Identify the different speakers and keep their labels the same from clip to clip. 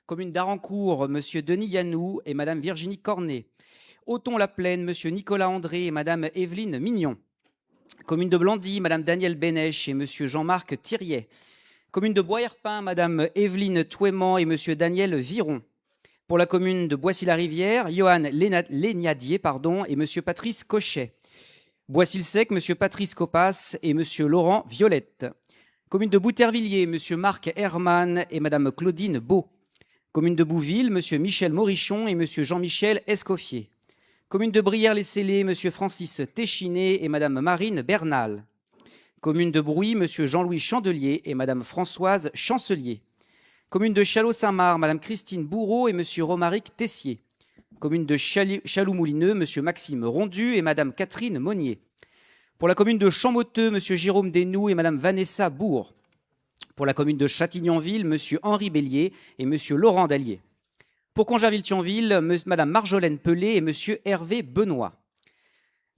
Speaker 1: Commune d'Arancourt, Monsieur Denis Yanou et Madame Virginie Cornet. Othon-la-Plaine, Monsieur Nicolas André et Madame Evelyne Mignon. Commune de Blandy, Madame Danielle Bénèche et Monsieur Jean-Marc Thiriet. Commune de Bois-Herpin, Madame Evelyne Touément et Monsieur Daniel Viron. Pour la commune de Boissy-la-Rivière, Johan Léniadier et Monsieur Patrice Cochet. Boissy-le-Sec, Monsieur Patrice Copas et Monsieur Laurent Violette. Commune de Boutervilliers, Monsieur Marc Herman et Madame Claudine Beau. Commune de Bouville, Monsieur Michel Morichon et Monsieur Jean-Michel Escoffier. Commune de Brière-les-Cellés, Monsieur Francis Téchiné et Madame Marine Bernal. Commune de Brouy, Monsieur Jean-Louis Chandelier et Madame Françoise Chancelier. Commune de Châlot-Saint-Marc, Madame Christine Bourreau et Monsieur Romaric Tessier. Commune de Chaloux-Moulineux, Monsieur Maxime Rondu et Madame Catherine Monnier. Pour la commune de Champmoteux, Monsieur Jérôme Desnoux et Madame Vanessa Bourg. Pour la commune de Châtignonville, Monsieur Henri Bélier et Monsieur Laurent Dallier. Pour Congerville-Thionville, Madame Marjolaine Pelé et Monsieur Hervé Benoît.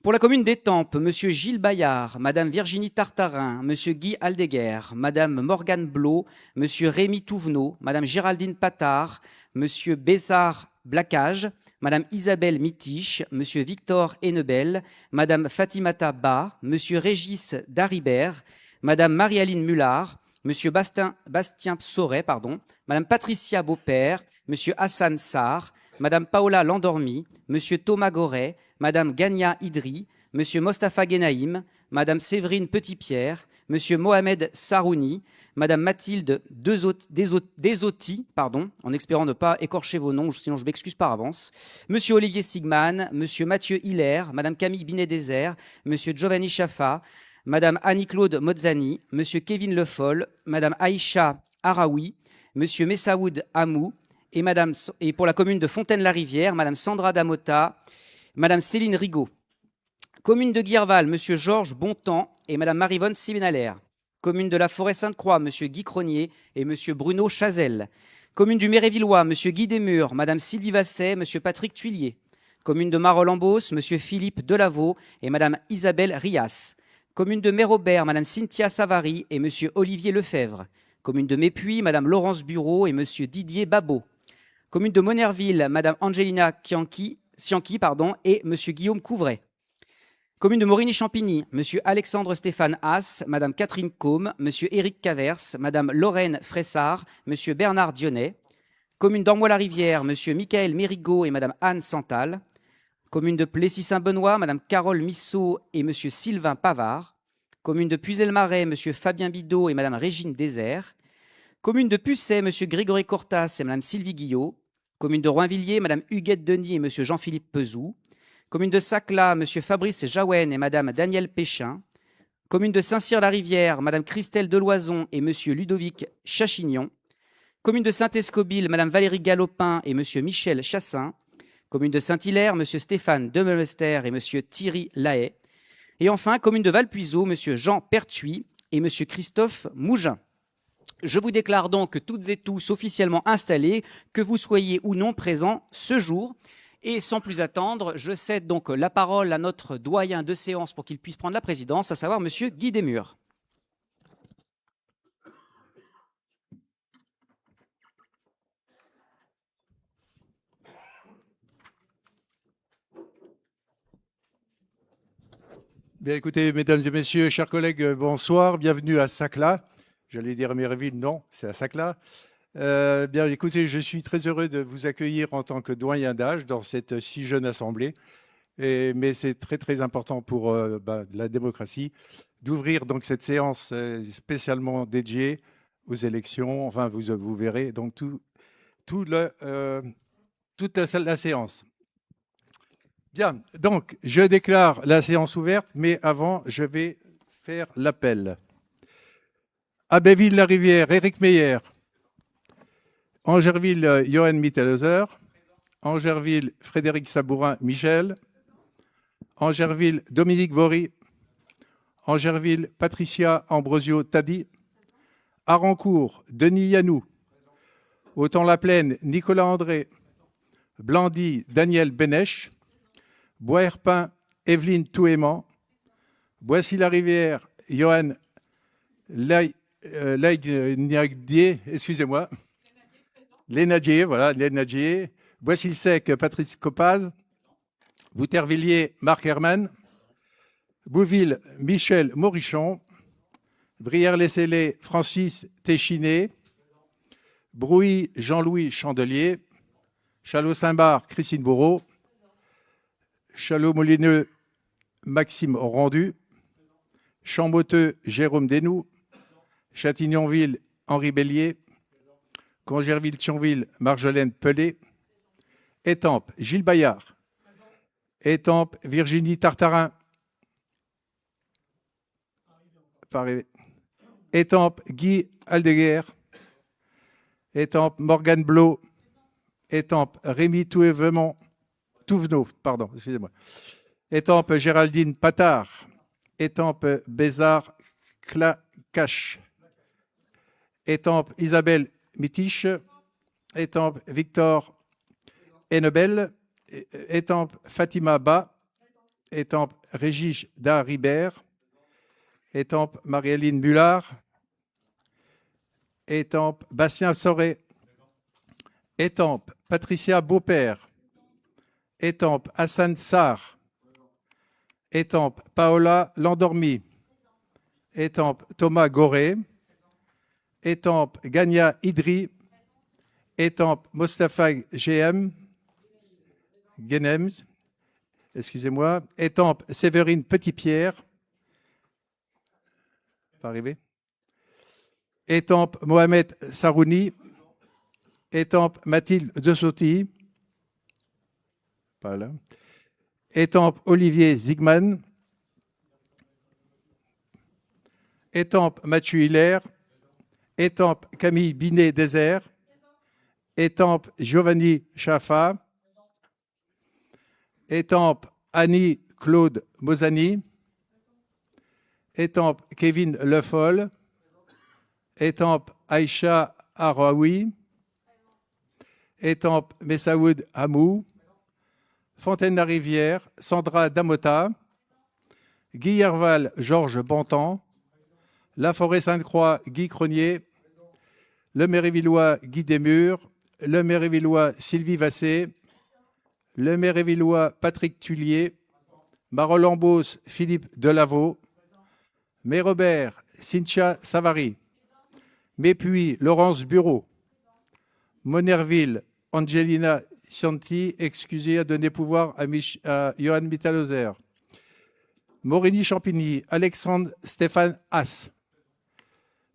Speaker 1: Pour la commune d'Étampes, Monsieur Gilles Bayard, Madame Virginie Tartarin, Monsieur Guy Aldeguer, Madame Morgane Blot, Monsieur Rémy Touvenot, Madame Géraldine Patard, Monsieur Bézard Blacage, Madame Isabelle Mitiche, Monsieur Victor Hennebel, Madame Fatimata Ba, Monsieur Régis Daribert, Madame Marie-Aline Mullard, Monsieur Bastien Sauret, Madame Patricia Beaupère, Monsieur Hassan Sarr, Madame Paola Landormi, Monsieur Thomas Goret, Madame Gania Idri, Monsieur Mostafa Genaïm, Madame Séverine Petitpierre, Monsieur Mohamed Sarouni, Madame Mathilde Desotti, en espérant ne pas écorcher vos noms, sinon je m'excuse par avance, Monsieur Olivier Sigman, Monsieur Mathieu Hiller, Madame Camille Binet-Désert, Monsieur Giovanni Chaffa, Madame Annie-Claude Mozzani, Monsieur Kevin Le Foll, Madame Aïcha Araoui, Monsieur Messaoud Hamou, et pour la commune de Fontaine-la-Rivière, Madame Sandra Damota, Madame Céline Rigaud. Commune de Guirval, Monsieur Georges Bontemps et Madame Marivonne Siménalaire. Commune de la Forêt-Sainte-Croix, Monsieur Guy Cronier et Monsieur Bruno Chazel. Commune du Mérévillois, Monsieur Guy Desmurs, Madame Sylvie Vasset, Monsieur Patrick Tuillier. Commune de Marolles-en-Beauce, Monsieur Philippe Delaveau et Madame Isabelle Rias. Commune de Mérobert, Madame Cynthia Savary et Monsieur Olivier Lefebvre. Commune de Mépuy, Madame Laurence Bureau et Monsieur Didier Babot. Commune de Monerville, Madame Angelina Cianchi, et Monsieur Guillaume Couvray. Commune de Morigny-Champigny, Monsieur Alexandre Stéphane Haas, Madame Catherine Combe, Monsieur Éric Cavers, Madame Lorraine Fressard, Monsieur Bernard Dionnet. Commune d'Ormois-la-Rivière, Monsieur Michael Mérigot et Madame Anne Santal. Commune de Plessis-Saint-Benoît, Madame Carole Missot et Monsieur Sylvain Pavard. Commune de Puzel-Marais, Monsieur Fabien Bidot et Madame Régine Désert. Commune de Pucet, Monsieur Grégory Cortas et Madame Sylvie Guillot. Commune de Roinvilliers, Madame Huguette Denis et Monsieur Jean-Philippe Pezou. Commune de Sacla, Monsieur Fabrice Jaouen et Madame Danielle Péchin. Commune de Saint-Cyr-la-Rivière, Madame Christelle Deloison et Monsieur Ludovic Chachignon. Commune de Saint-Escobille, Madame Valérie Galopin et Monsieur Michel Chassin. Commune de Saint-Hilaire, Monsieur Stéphane Demelester et Monsieur Thierry Lahaye. Et enfin, commune de Valpuiseau, Monsieur Jean Pertuis et Monsieur Christophe Mougin. Je vous déclare donc toutes et tous officiellement installés, que vous soyez ou non présents ce jour. Et sans plus attendre, je cède donc la parole à notre doyen de séance pour qu'il puisse prendre la présidence, à savoir Monsieur Guy Desmurs.
Speaker 2: Bien, écoutez, mesdames et messieurs, chers collègues, bonsoir, bienvenue à Sacla. J'allais dire Méréville, non, c'est à Sacla. Bien, écoutez, je suis très heureux de vous accueillir en tant que doyen d'âge dans cette si jeune assemblée. Mais c'est très, très important pour la démocratie d'ouvrir donc cette séance spécialement dédiée aux élections. Enfin, vous verrez donc toute la séance. Bien, donc je déclare la séance ouverte, mais avant, je vais faire l'appel. Abbeville-la-Rivière, Éric Meyer. Angerville, Johan Mittelhauser. Angerville, Frédéric Sabourin, Michel. Angerville, Dominique Vory. Angerville, Patricia Ambrosio Tadi. Arancourt, Denis Yanou. Othon-la-Plaine, Nicolas André. Blandy, Danielle Bénèche. Bois-Herpin, Evelyne Touément. Boissy-la-Rivière, Johan Laïgniagdier, excusez-moi. Lénadier, voilà, Lénadier. Boissy-le-Sec, Patrice Copaz. Boutervilliers, Marc Herman. Bouville, Michel Morichon. Brière-les-Célés, Francis Téchiné. Brouilly, Jean-Louis Chandelier. Chalot-Saint-Bar, Christine Bourreau. Chalot-Molineux, Maxime Rendu. Champboteux, Jérôme Desnoux. Châtignonville, Henri Bélier. Congerville-Thionville, Marjolaine Pelé. Étampes, Gilles Bayard. Étampes, Virginie Tartarin. Étampes, Guy Aldeguer. Étampes, Morgane Blot. Étampes, Rémi Touvenot. Pardon, excusez-moi. Étampes, Géraldine Patard. Étampes, Bézard Clacache. Étampes, Isabelle Mitiche. Étampes, Victor Hennebel. Étampes, Fatima Ba. Étampes, Régis Daribert. Étampes, Marie-Aline Mullard. Étampes, Bastien Soré. Étampes, Patricia Beaupère. Étampes, Hassan Sarr. Étampes, Paola Landormi. Étampes, Thomas Goré. Étampes, Gania Idri. Étampes, Mostafa Genems. Excusez-moi. Étampes, Séverine Petitpierre. Pas arrivé. Étampes, Mohamed Sarouni. Étampes, Mathilde De Sotti. Pas là. Étampes, Olivier Zigman. Étampes, Mathieu Hiller. Étampes, Camille Binet-Désert. Étampes, Giovanni Chaffa. Étampes, Annie-Claude Mozani. Étampes, Kevin Le Foll. Étampes, Aïcha Araoui. Étampes, Messaoud Hamou. Fontaine-la-Rivière, Sandra Damota. Guy Herval, Georges Bontemps. La Forêt-Sainte-Croix, Guy Cronier. Le Mérévillois, Guy Desmurs. Le Mérévillois, Sylvie Vassé. Le Mérévillois, Patrick Tullier. Marolles-en-Beauce, Philippe Delaveau. Mérobert, Cynthia Savary. Mépuy, Laurence Bureau. Monerville, Angelina Cianti, excusez, à donner pouvoir à Johan Mittalhauser. Morigny-Champigny, Alexandre Stéphane Haas.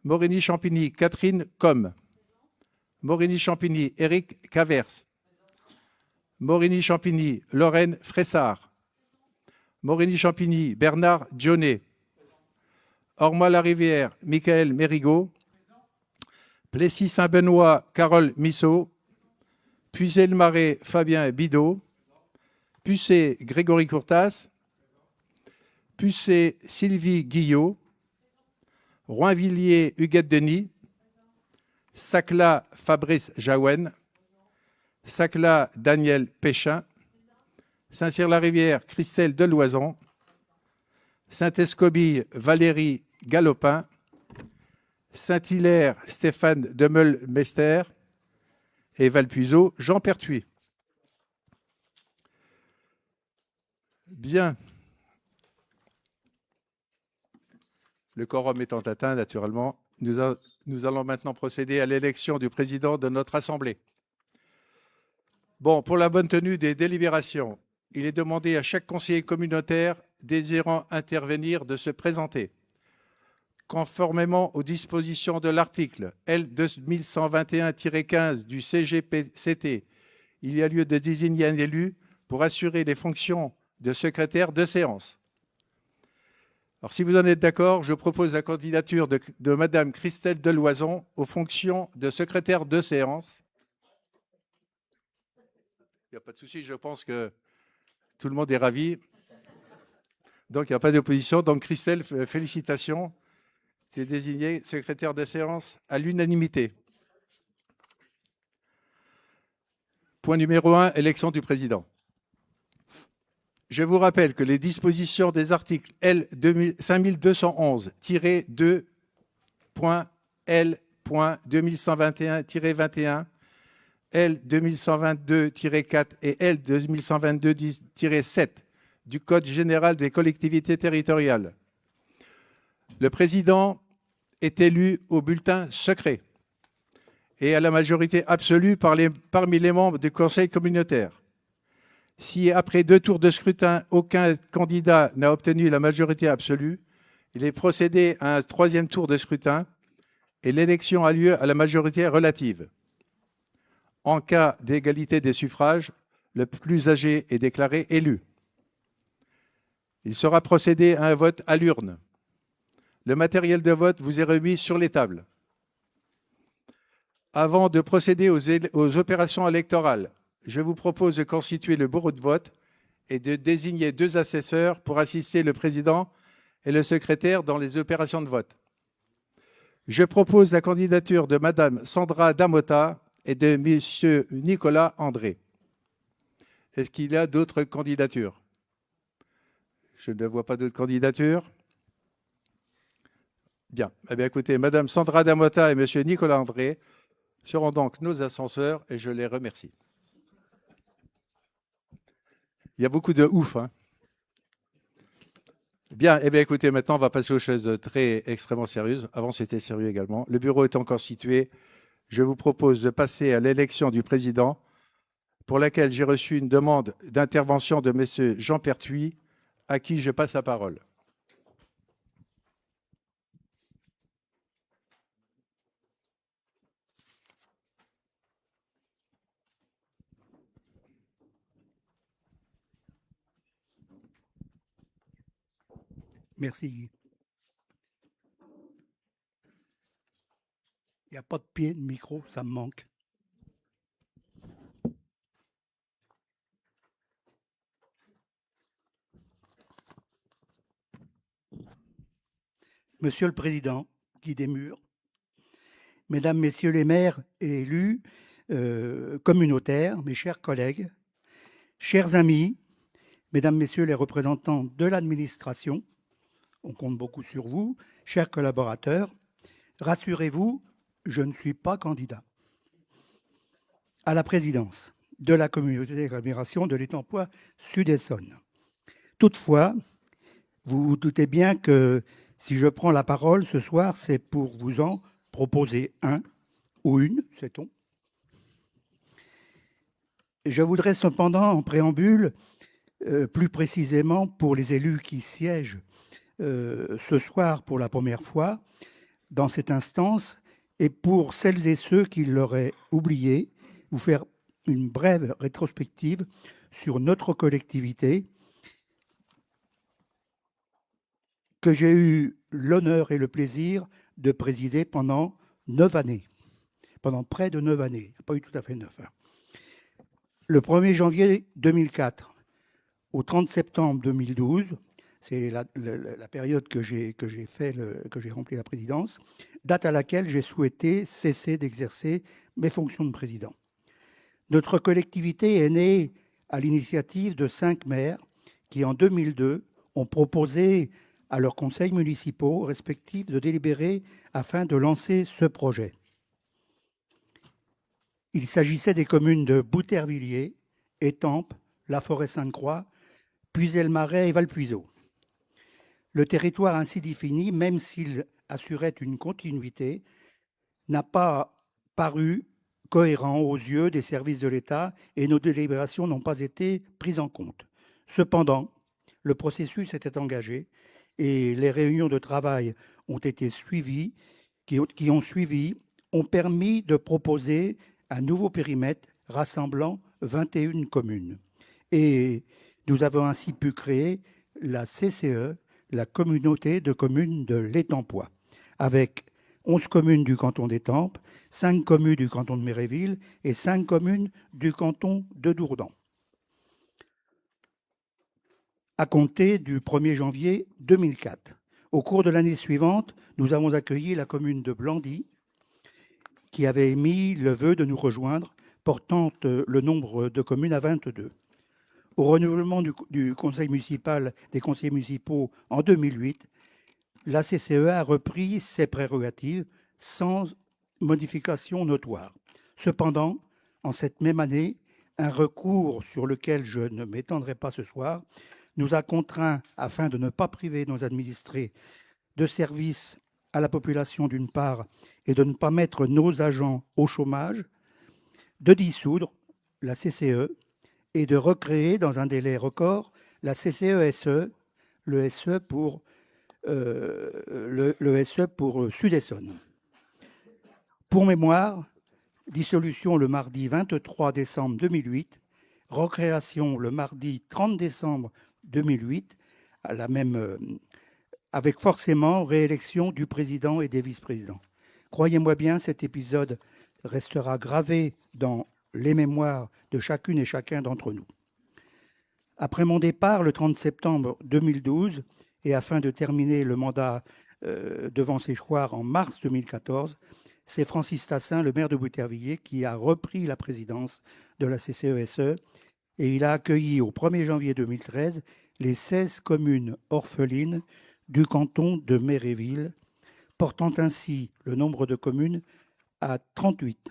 Speaker 2: Morigny-Champigny, Catherine Com. Morigny-Champigny, Éric Cavers. Morigny-Champigny, Lorraine Fressard. Morigny-Champigny, Bernard Dionnet. Ormois-la-Rivière, Michael Mérigot. Plessis-Saint-Benoît, Carole Missot. Puisay-le-Marais, Fabien Bidot. Pucé, Grégory Courtas. Pucé, Sylvie Guillot. Roinvilliers, Huguette Denis. Sacla, Fabrice Jaouen. Sacla, Daniel Péchin. Saint-Cyr-la-Rivière, Christelle Deloison. Saint-Escobille, Valérie Galopin. Saint-Hilaire, Stéphane Demeul-Mester. Et Valpuiseau, Jean Pertuis. Bien. Le quorum étant atteint, naturellement, nous allons maintenant procéder à l'élection du président de notre Assemblée. Bon, pour la bonne tenue des délibérations, il est demandé à chaque conseiller communautaire désirant intervenir de se présenter. Conformément aux dispositions de l'article L2121-15 du CGPCT, il y a lieu de désigner un élu pour assurer les fonctions de secrétaire de séance. Alors, si vous en êtes d'accord, je propose la candidature de Madame Christelle Deloison aux fonctions de secrétaire de séance. Il n'y a pas de souci, je pense que tout le monde est ravi. Donc, il n'y a pas d'opposition. Donc, Christelle, félicitations. Tu es désignée secrétaire de séance à l'unanimité. Point numéro 1, élection du président. Je vous rappelle que les dispositions des articles L 5211-2.L.2121-21 L 2122-4 et L 2122-7 du Code général des collectivités territoriales. Le président est élu au bulletin secret et à la majorité absolue parmi les membres du conseil communautaire. Si après 2 tours de scrutin, aucun candidat n'a obtenu la majorité absolue, il est procédé à un 3e tour de scrutin et l'élection a lieu à la majorité relative. En cas d'égalité des suffrages, le plus âgé est déclaré élu. Il sera procédé à un vote à l'urne. Le matériel de vote vous est remis sur les tables. Avant de procéder aux opérations électorales, je vous propose de constituer le bureau de vote et de désigner 2 assesseurs pour assister le président et le secrétaire dans les opérations de vote. Je propose la candidature de Madame Sandra Damota et de Monsieur Nicolas André. Est-ce qu'il y a d'autres candidatures? Je ne vois pas d'autres candidatures. Bien. Eh bien, écoutez, Madame Sandra Damota et Monsieur Nicolas André seront donc nos ascenseurs et je les remercie. Il y a beaucoup de ouf, hein. Bien, eh bien, écoutez, maintenant, on va passer aux choses extrêmement sérieuses. Avant, c'était sérieux également. Le bureau est encore situé. Je vous propose de passer à l'élection du président, pour laquelle j'ai reçu une demande d'intervention de M. Jean Pertuis, à qui je passe la parole.
Speaker 3: Merci. Il n'y a pas de pied de micro, ça me manque. Monsieur le Président, Guy Desmurs, Mesdames, Messieurs les maires et élus communautaires, mes chers collègues, chers amis, Mesdames, Messieurs les représentants de l'administration, on compte beaucoup sur vous, chers collaborateurs, rassurez-vous, je ne suis pas candidat à la présidence de la communauté d'agglomération de l'Étampoi Sud-Essonne. Toutefois, vous vous doutez bien que si je prends la parole ce soir, c'est pour vous en proposer un ou une, sait-on. Je voudrais cependant, en préambule, plus précisément pour les élus qui siègent ce soir pour la première fois dans cette instance, et pour celles et ceux qui l'auraient oublié, vous faire une brève rétrospective sur notre collectivité que j'ai eu l'honneur et le plaisir de présider pendant 9 années, pendant près de 9 années, pas eu tout à fait 9. Le 1er janvier 2004 au 30 septembre 2012, c'est la période que j'ai rempli la présidence, date à laquelle j'ai souhaité cesser d'exercer mes fonctions de président. Notre collectivité est née à l'initiative de 5 maires qui, en 2002, ont proposé à leurs conseils municipaux respectifs de délibérer afin de lancer ce projet. Il s'agissait des communes de Boutervilliers, Étampes, La Forêt-Sainte-Croix, Puisay-le-Marais et Valpuiseau. Le territoire ainsi défini, même s'il assurait une continuité, n'a pas paru cohérent aux yeux des services de l'État et nos délibérations n'ont pas été prises en compte. Cependant, le processus était engagé et les réunions de travail ont été suivies, qui ont suivi, ont permis de proposer un nouveau périmètre rassemblant 21 communes. Et nous avons ainsi pu créer la CCE, la communauté de communes de l'Étampois, avec 11 communes du canton d'Étampes, 5 communes du canton de Méréville et 5 communes du canton de Dourdan, à compter du 1er janvier 2004. Au cours de l'année suivante, nous avons accueilli la commune de Blandy, qui avait émis le vœu de nous rejoindre, portant le nombre de communes à 22. Au renouvellement du conseil municipal, des conseillers municipaux en 2008, la CCE a repris ses prérogatives sans modification notoire. Cependant, En cette même année, un recours sur lequel je ne m'étendrai pas ce soir nous a contraints, afin de ne pas priver nos administrés de services à la population d'une part et de ne pas mettre nos agents au chômage, de dissoudre la CCE et de recréer dans un délai record la CCE-SE, le SE pour, le SE pour Sud-Essonne. Pour mémoire, dissolution le mardi 23 décembre 2008, recréation le mardi 30 décembre 2008, à la même, avec forcément réélection du président et des vice-présidents. Croyez-moi bien, cet épisode restera gravé dans les mémoires de chacune et chacun d'entre nous. Après mon départ, le 30 septembre 2012, et afin de terminer le mandat devant Séchoir en mars 2014, c'est Francis Tassin, le maire de Boutervilliers, qui a repris la présidence de la CCE-SE et il a accueilli au 1er janvier 2013 les 16 communes orphelines du canton de Méréville, portant ainsi le nombre de communes à 38.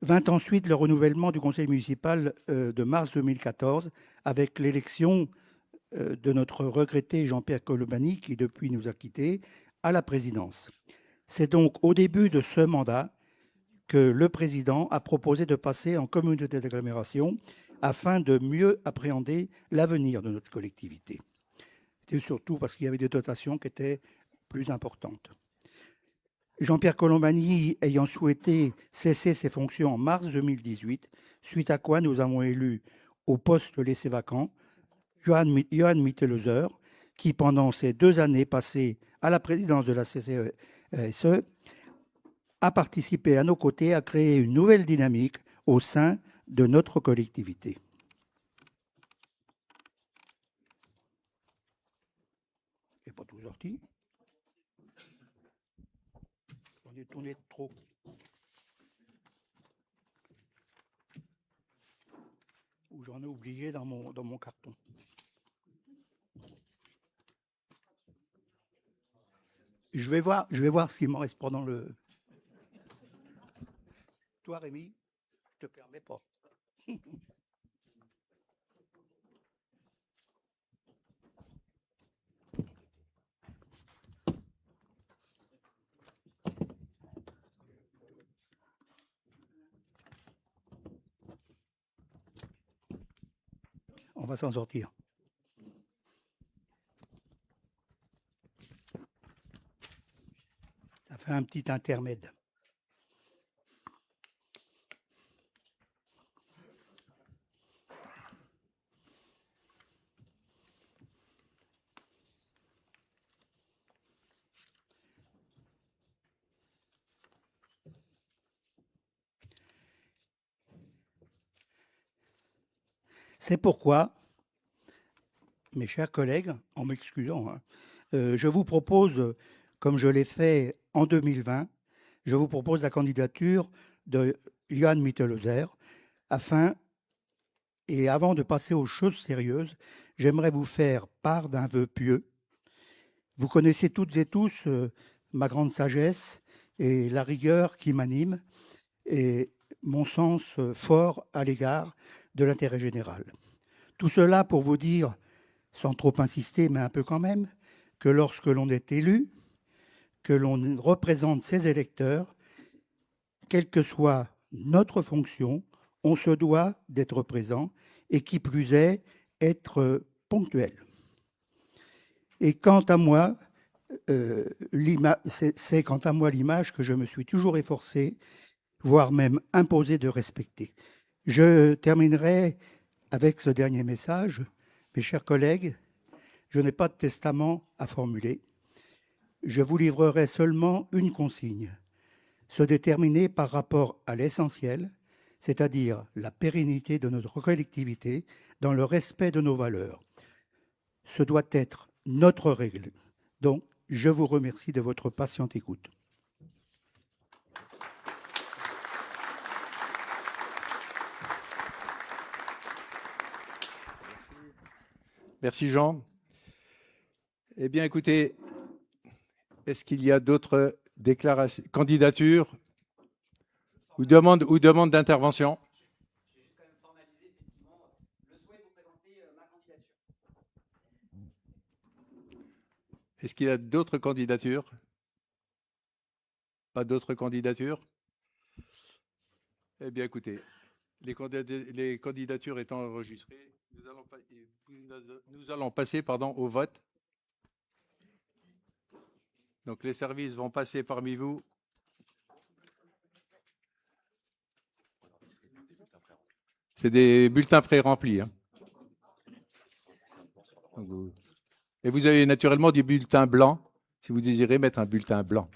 Speaker 3: Vint ensuite le renouvellement du conseil municipal de mars 2014 avec l'élection de notre regretté Jean-Pierre Colombani, qui depuis nous a quittés, à la présidence. C'est donc au début de ce mandat que le président a proposé de passer en communauté d'agglomération afin de mieux appréhender l'avenir de notre collectivité. C'était surtout parce qu'il y avait des dotations qui étaient plus importantes. Jean-Pierre Colombani ayant souhaité cesser ses fonctions en mars 2018, suite à quoi nous avons élu au poste laissé vacant Johann Mittelhauser, qui pendant ces 2 années passées à la présidence de la CCE-SE a participé à nos côtés à créer une nouvelle dynamique au sein de notre collectivité. Je n'ai pas tout sorti. J'en ai tourné trop. Ou j'en ai oublié dans mon carton. Je vais voir s'il m'en reste pendant le... Toi, Rémi, je ne te permets pas. On va s'en sortir. Ça fait un petit intermède. C'est pourquoi, mes chers collègues, en m'excusant, je vous propose, comme je l'ai fait en 2020, je vous propose la candidature de Johann Mittelhauser afin, et avant de passer aux choses sérieuses, j'aimerais vous faire part d'un vœu pieux. Vous connaissez toutes et tous ma grande sagesse et la rigueur qui m'anime et mon sens fort à l'égard de l'intérêt général. Tout cela pour vous dire, sans trop insister, mais un peu quand même, que lorsque l'on est élu, que l'on représente ses électeurs, quelle que soit notre fonction, on se doit d'être présent et qui plus est, être ponctuel. Et quant à moi, c'est quant à moi l'image que je me suis toujours efforcé, voire même imposé de respecter. Je terminerai avec ce dernier message. Mes chers collègues, je n'ai pas de testament à formuler. Je vous livrerai seulement une consigne, se déterminer par rapport à l'essentiel, c'est-à-dire la pérennité de notre collectivité dans le respect de nos valeurs. Ce doit être notre règle. Donc, je vous remercie de votre patiente écoute.
Speaker 2: Merci Jean. Eh bien, écoutez, est-ce qu'il y a d'autres déclarations, candidatures? ou demande d'intervention. Est-ce qu'il y a d'autres candidatures? Pas d'autres candidatures? Eh bien, écoutez, les candidatures étant enregistrées, nous allons passer au vote. Donc, les services vont passer parmi vous. C'est des bulletins pré-remplis. Hein. Et vous avez naturellement des bulletins blancs, si vous désirez mettre un bulletin blanc.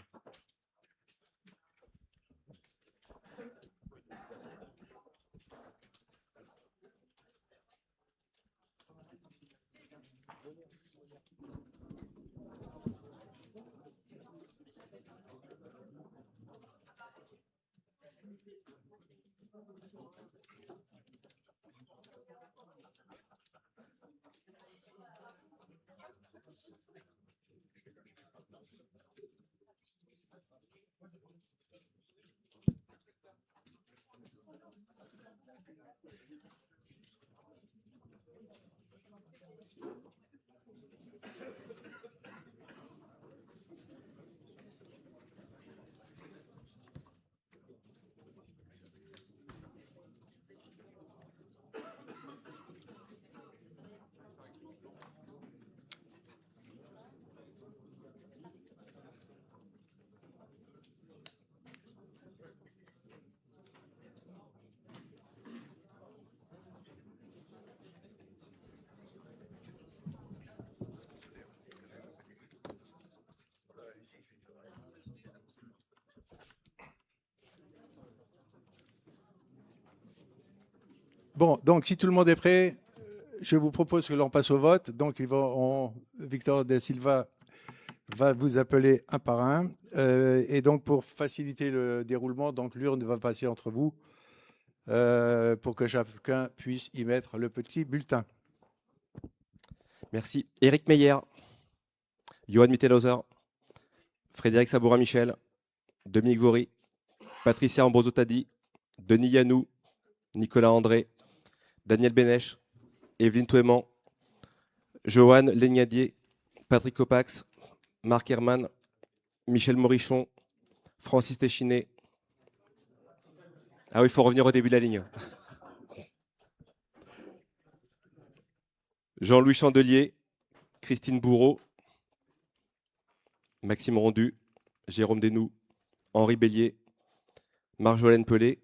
Speaker 2: Bon, donc si tout le monde est prêt, je vous propose que l'on passe au vote. Donc, Victor De Silva va vous appeler un par un. Et donc, pour faciliter le déroulement, donc l'urne va passer entre vous pour que chacun puisse y mettre le petit bulletin.
Speaker 4: Merci. Éric Meyer, Johan Mittelhauser, Frédéric Sabourin-Michel, Dominique Vaury, Patricia Ambroso-Tadi, Denis Yanou, Nicolas André, Daniel Bénèche, Evelyne Touéman, Johan Légnadier, Patrick Copax, Marc Herman, Michel Morichon, Francis Téchiné. Ah oui, il faut revenir au début de la ligne. Jean-Louis Chandelier, Christine Bourreau, Maxime Rondu, Jérôme Desnoux, Henri Bélier, Marjolaine Pelé,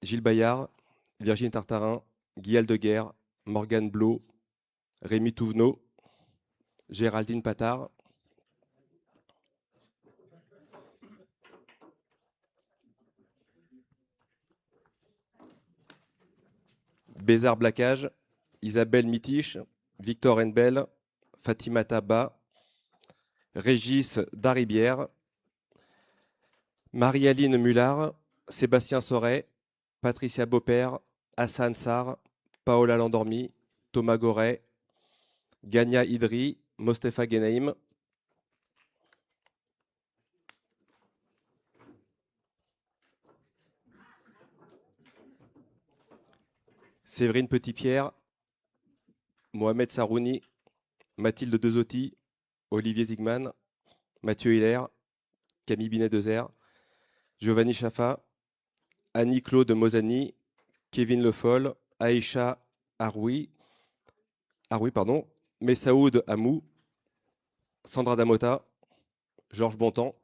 Speaker 4: Gilles Bayard, Virginie Tartarin, Guy Aldeguerre, Morgane Blot, Rémi Touvenot, Géraldine Patard, Bézard Blacage, Isabelle Mitiche, Victor Henbel, Fatimata Ba, Régis Daribière, Marie-Aline Mullard, Sébastien Sauret, Patricia Beaupère, Hassan Sarr, Paola Landormi, Thomas Goret, Gania Idri, Mostefa Genaïm, Séverine Petitpierre, Mohamed Sarouni, Mathilde Dezotti, Olivier Zigman, Mathieu Hiller, Camille Binet-Dezer, Giovanni Chaffa, Annie-Claude Mozani, Kevin Le Foll, Aïcha Aroui, Messaoud Amou, Sandra Damota, Georges Bontemps,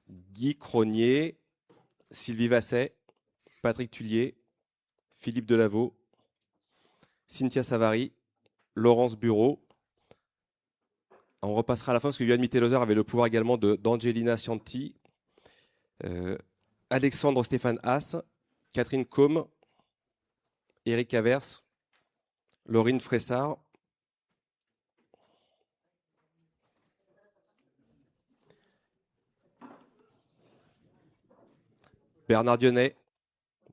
Speaker 4: Guy Cronier, Sylvie Vasset, Patrick Tullier, Philippe Delaveau, Cynthia Savary, Laurence Bureau. On repassera à la fin parce que Johan Mittelhauser avait le pouvoir également d'Angelina Cianti, Alexandre Stéphane Haas, Catherine Combe, Éric Cavers, Laurine Fressard, Bernard Dionnet,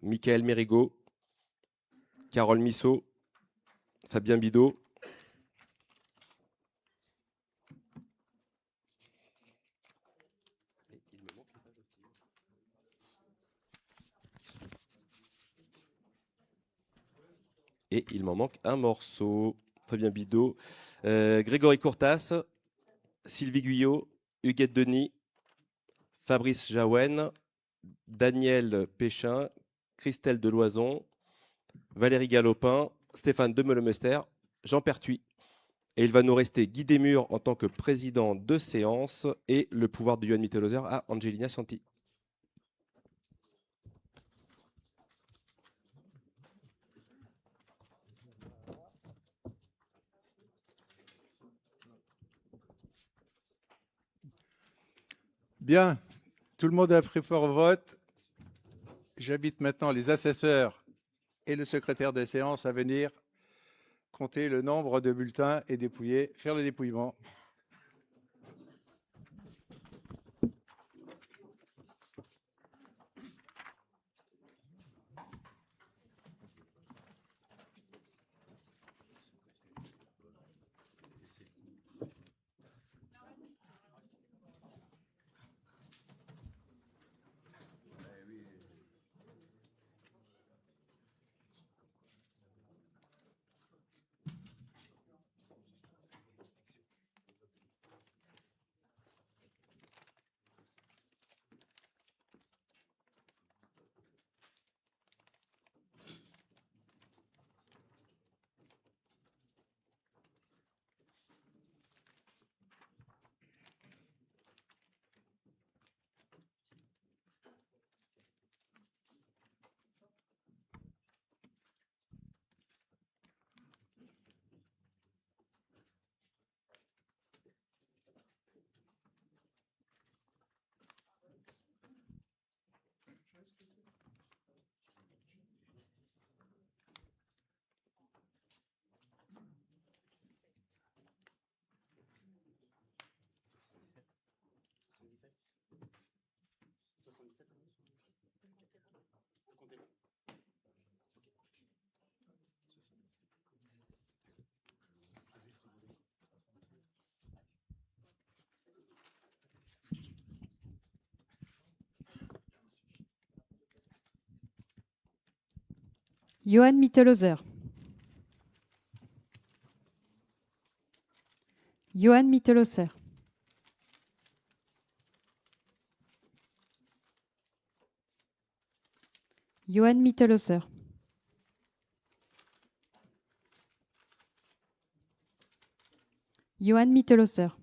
Speaker 4: Michael Mérigot, Carole Missot, Fabien Bidot, Et il m'en manque un morceau. Fabien Bidot, Grégory Courtas, Sylvie Guyot, Huguette Denis, Fabrice Jaouen, Daniel Péchin, Christelle Deloison, Valérie Galopin, Stéphane Demelemester, Jean Pertuis. Et il va nous rester Guy Desmurs en tant que président de séance et le pouvoir de Johan Mitterlauser à Angelina Santi.
Speaker 2: Bien, tout le monde a pris part au vote. J'invite maintenant les assesseurs et le secrétaire des séances à venir compter le nombre de bulletins et faire le dépouillement.
Speaker 5: Johan Mitterlauser. Johan Mitterlauser. Johan Mitterlauser. Johan Mitterlauser.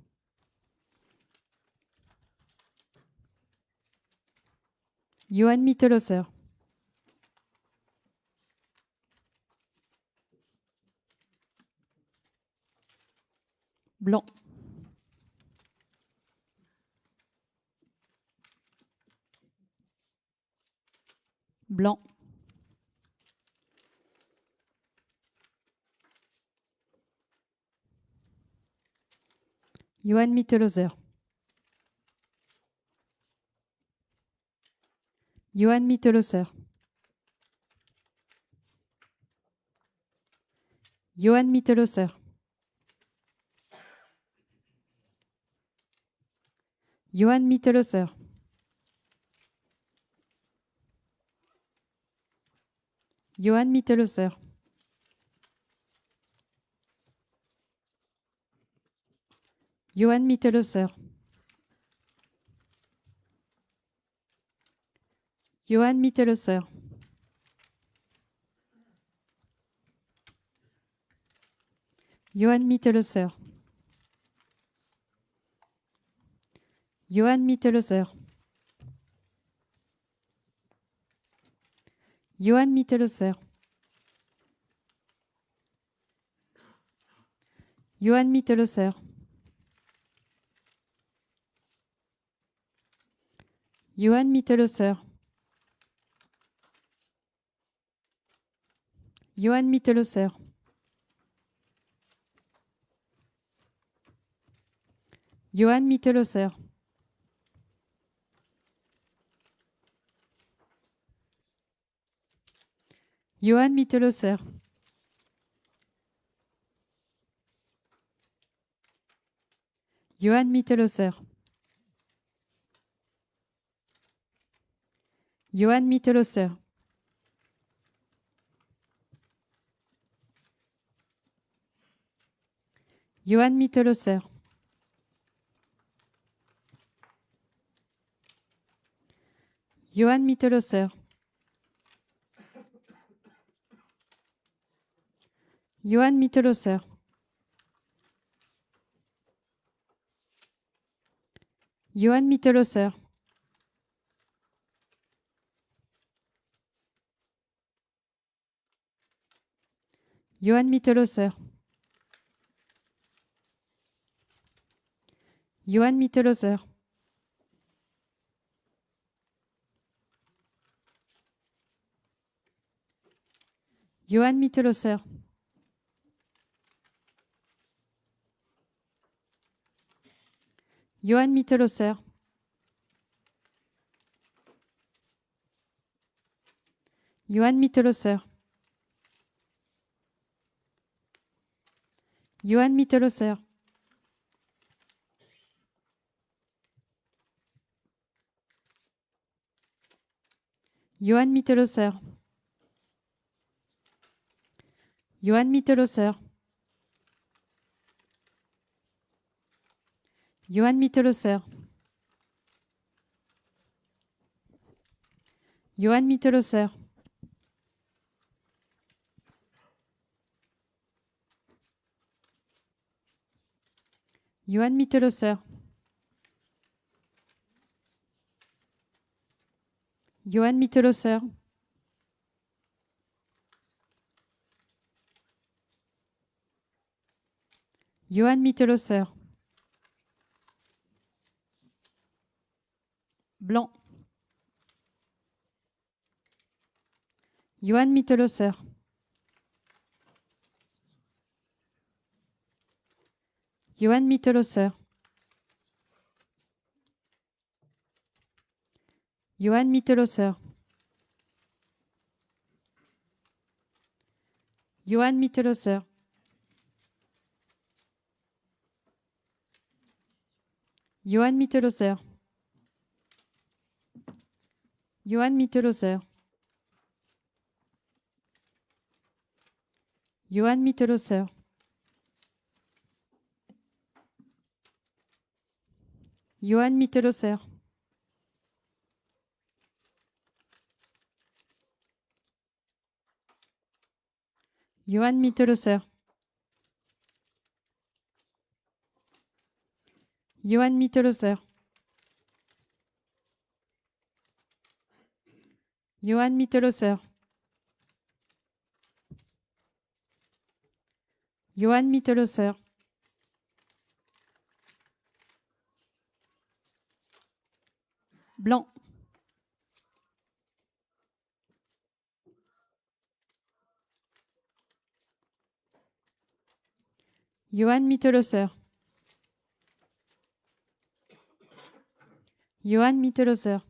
Speaker 5: Johan Mitterlauser. Blanc. Blanc. Johan Mitterlauser. Johan Mitterlauser. Johan Mitterlauser. Johan Mitterlauser. Johan Mitterlauser. Johan Mitterlauser. Johan Mitterlauser. Johan Mitterlauser. Johan Mitterlauser. Johan Mitterlauser. Johan Mitterlauser. Johan Mitterlauser. Johan Mitterlauser. Johan Mitterlauser. Johan Mitterlauser. Johan Mitterlauser. Johan Mitterlauser. Johann Mittelhauser. Johann Mittelhauser. Johann Mittelhauser. Johann Mittelhauser. Johann Mittelhauser. Johann Mittelhauser. Johann Mittelhauser. Johann Mittelhauser. Johann Mittelhauser. Johann Mittelhauser. Johann Mittelhauser. Johann Mittelhauser. Johann Mittelhauser. Johann Mittelhauser. Johann Mittelhauser. Johann Mittelhauser. Johann Mittelhauser. Blanc. Johann Mittelhauser. Johann Mittelhauser. Johann Mittelhauser. Johann Mittelhauser. Johann Mittelhauser. Johann Mittelhauser. Johann Mittelhauser. Johann Mittelhauser. Johann Mittelhauser. Johann Mittelhauser. Johann Mittelhauser. Johann Mittelhauser. Blanc. Johann Mittelhauser. Johann Mittelhauser.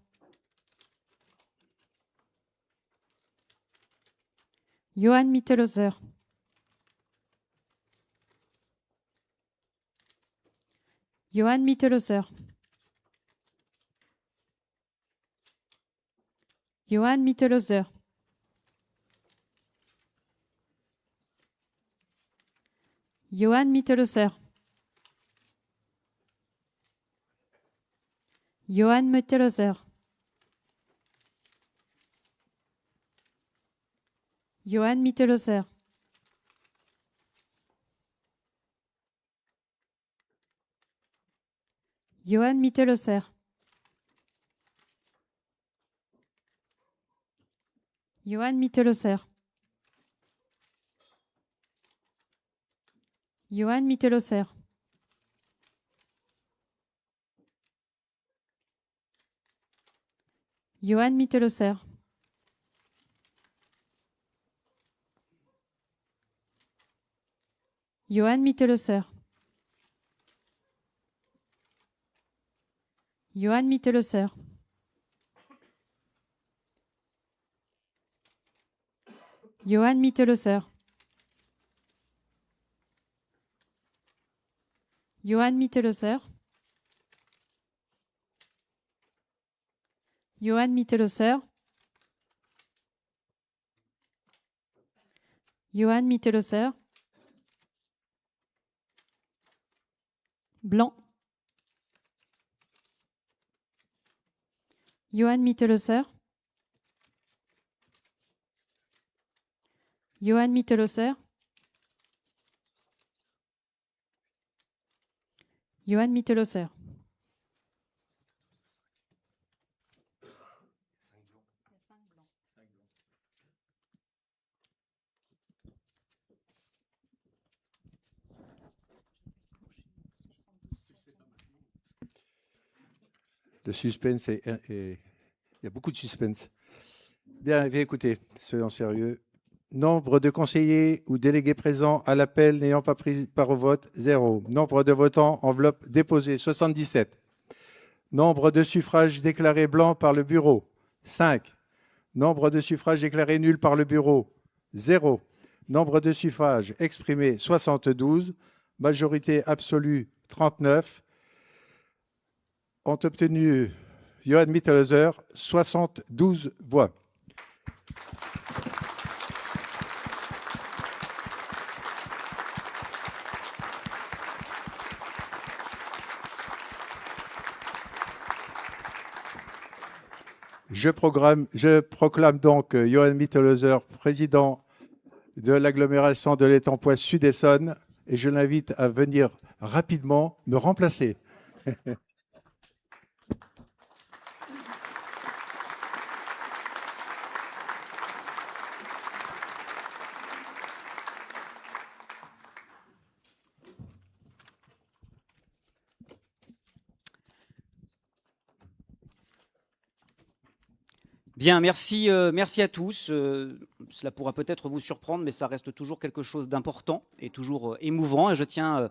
Speaker 5: Johann Mittelhauser. Johann Mittelhauser. Johann Mittelhauser. Johann Mittelhauser. Johann Mittelhauser. Johann Mittelhauser. Johann Mittelhauser. Johann Mittelhauser. Johann Mittelhauser. Johann Mittelhauser. Johann Mittelhauser. Johann Mittelhauser. Johann Mittelhauser. Johann Mittelhauser. Johann Mittelhauser. Johann Mittelhauser. Blanc. Johan Mittelhauser. Johan Mittelhauser. Johan Mittelhauser.
Speaker 2: Le suspense, il y a beaucoup de suspense. Bien, écoutez, soyons sérieux. Nombre de conseillers ou délégués présents à l'appel n'ayant pas pris part au vote, 0. Nombre de votants, enveloppe déposée, 77. Nombre de suffrages déclarés blancs par le bureau, 5. Nombre de suffrages déclarés nuls par le bureau, 0. Nombre de suffrages exprimés, 72. Majorité absolue, 39. Ont obtenu Johan Mittelhauser 72 voix. Je proclame donc Johan Mittelhauser président de l'agglomération de l'Étang-Poix Sud-Essonne et je l'invite à venir rapidement me remplacer.
Speaker 1: Bien, merci, merci à tous. Cela pourra peut-être vous surprendre, mais ça reste toujours quelque chose d'important et toujours émouvant. Et je tiens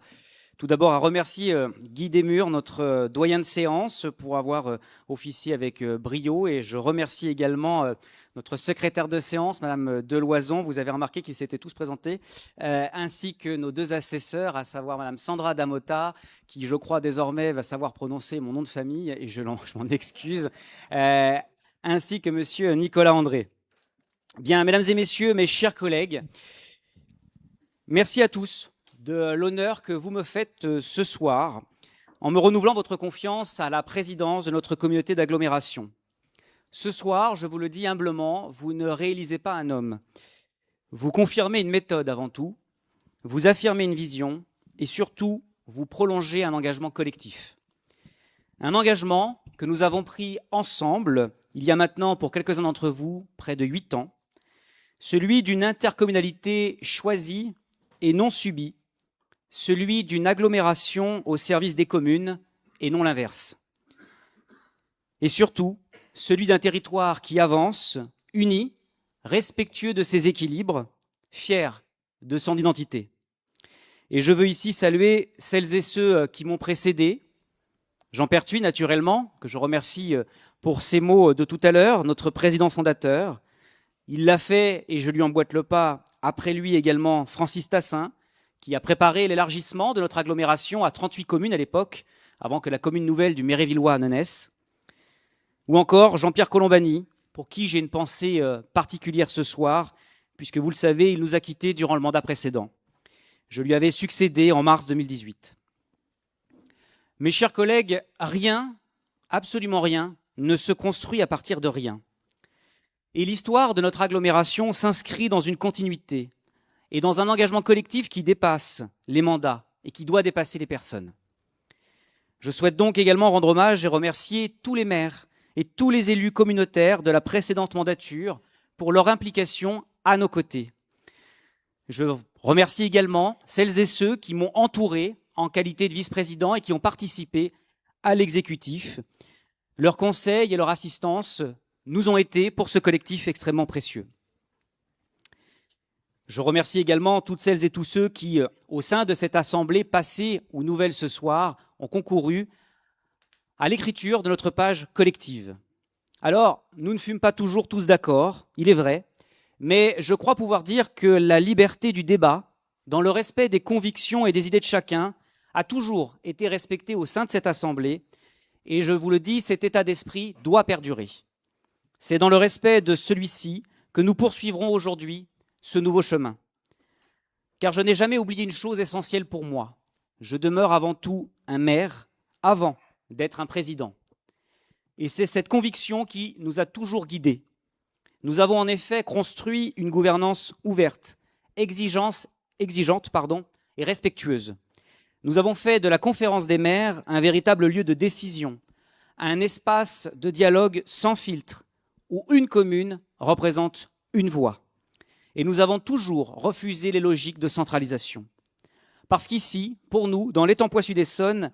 Speaker 1: tout d'abord à remercier Guy Desmurs, notre doyen de séance, pour avoir officié avec brio. Et je remercie également notre secrétaire de séance, Madame Deloison. Vous avez remarqué qu'ils s'étaient tous présentés, ainsi que nos deux assesseurs, à savoir Madame Sandra Damota, qui, je crois, désormais va savoir prononcer mon nom de famille, et je m'en excuse, ainsi que Monsieur Nicolas André. Bien, mesdames et messieurs, mes chers collègues, merci à tous de l'honneur que vous me faites ce soir en me renouvelant votre confiance à la présidence de notre communauté d'agglomération. Ce soir, je vous le dis humblement, vous ne réalisez pas un homme. Vous confirmez une méthode avant tout, vous affirmez une vision et surtout, vous prolongez un engagement collectif. Un engagement que nous avons pris ensemble, il y a maintenant pour quelques-uns d'entre vous, près de 8 ans, celui d'une intercommunalité choisie et non subie, celui d'une agglomération au service des communes et non l'inverse. Et surtout, celui d'un territoire qui avance, uni, respectueux de ses équilibres, fier de son identité. Et je veux ici saluer celles et ceux qui m'ont précédé, Jean Pertuis, naturellement, que je remercie pour ses mots de tout à l'heure, notre président fondateur. Il l'a fait, et je lui emboîte le pas, après lui également Francis Tassin, qui a préparé l'élargissement de notre agglomération à 38 communes à l'époque, avant que la commune nouvelle du Mérévillois ne naisse. Ou encore Jean-Pierre Colombani, pour qui j'ai une pensée particulière ce soir, puisque vous le savez, il nous a quittés durant le mandat précédent. Je lui avais succédé en mars 2018. Mes chers collègues, rien, absolument rien, ne se construit à partir de rien. Et l'histoire de notre agglomération s'inscrit dans une continuité et dans un engagement collectif qui dépasse les mandats et qui doit dépasser les personnes. Je souhaite donc également rendre hommage et remercier tous les maires et tous les élus communautaires de la précédente mandature pour leur implication à nos côtés. Je remercie également celles et ceux qui m'ont entouré en qualité de vice-président et qui ont participé à l'exécutif. Leurs conseils et leur assistance nous ont été, pour ce collectif, extrêmement précieux. Je remercie également toutes celles et tous ceux qui, au sein de cette assemblée passée ou nouvelle ce soir, ont concouru à l'écriture de notre page collective. Alors, nous ne fûmes pas toujours tous d'accord, il est vrai, mais je crois pouvoir dire que la liberté du débat, dans le respect des convictions et des idées de chacun, a toujours été respectée au sein de cette assemblée, et je vous le dis, cet état d'esprit doit perdurer. C'est dans le respect de celui-ci que nous poursuivrons aujourd'hui ce nouveau chemin. Car je n'ai jamais oublié une chose essentielle pour moi, je demeure avant tout un maire, avant d'être un président. Et c'est cette conviction qui nous a toujours guidés. Nous avons en effet construit une gouvernance ouverte, exigeante et respectueuse. Nous avons fait de la conférence des maires un véritable lieu de décision, un espace de dialogue sans filtre, où une commune représente une voix. Et nous avons toujours refusé les logiques de centralisation. Parce qu'ici, pour nous, dans l'Étang Sud-Essonne,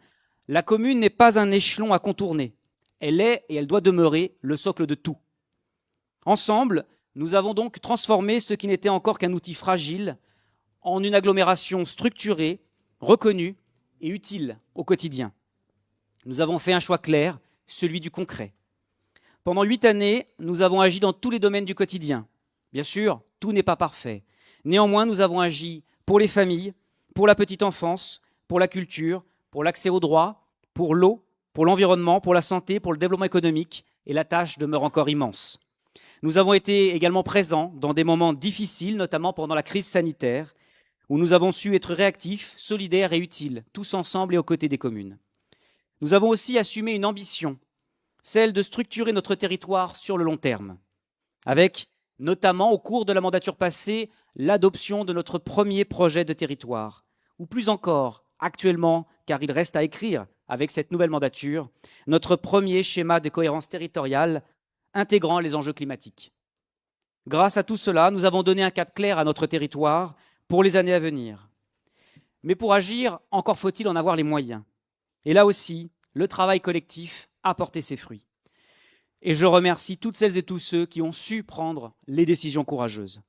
Speaker 1: la commune n'est pas un échelon à contourner. Elle est et elle doit demeurer le socle de tout. Ensemble, nous avons donc transformé ce qui n'était encore qu'un outil fragile en une agglomération structurée, reconnue et utile au quotidien. Nous avons fait un choix clair, celui du concret. Pendant 8 années, nous avons agi dans tous les domaines du quotidien. Bien sûr, tout n'est pas parfait. Néanmoins, nous avons agi pour les familles, pour la petite enfance, pour la culture, pour l'accès aux droits, pour l'eau, pour l'environnement, pour la santé, pour le développement économique, et la tâche demeure encore immense. Nous avons été également présents dans des moments difficiles, notamment pendant la crise sanitaire, où nous avons su être réactifs, solidaires et utiles, tous ensemble et aux côtés des communes. Nous avons aussi assumé une ambition, celle de structurer notre territoire sur le long terme, avec notamment au cours de la mandature passée, l'adoption de notre premier projet de territoire, ou plus encore, actuellement, car il reste à écrire avec cette nouvelle mandature, notre premier schéma de cohérence territoriale intégrant les enjeux climatiques. Grâce à tout cela, nous avons donné un cap clair à notre territoire pour les années à venir. Mais pour agir, encore faut-il en avoir les moyens. Et là aussi, le travail collectif a porté ses fruits. Et je remercie toutes celles et tous ceux qui ont su prendre les décisions courageuses.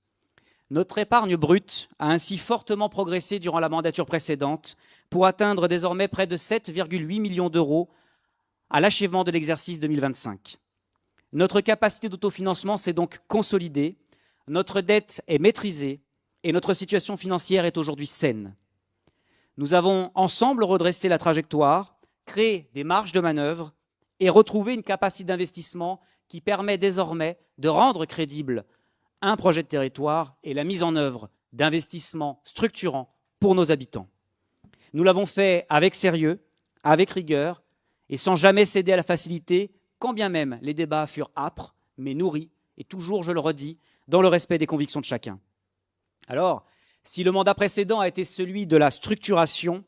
Speaker 1: Notre épargne brute a ainsi fortement progressé durant la mandature précédente pour atteindre désormais près de 7,8 millions d'euros à l'achèvement de l'exercice 2025. Notre capacité d'autofinancement s'est donc consolidée, notre dette est maîtrisée et notre situation financière est aujourd'hui saine. Nous avons ensemble redressé la trajectoire, créé des marges de manœuvre et retrouvé une capacité d'investissement qui permet désormais de rendre crédible un projet de territoire et la mise en œuvre d'investissements structurants pour nos habitants. Nous l'avons fait avec sérieux, avec rigueur et sans jamais céder à la facilité, quand bien même les débats furent âpres, mais nourris, et toujours, je le redis, dans le respect des convictions de chacun. Alors, si le mandat précédent a été celui de la structuration,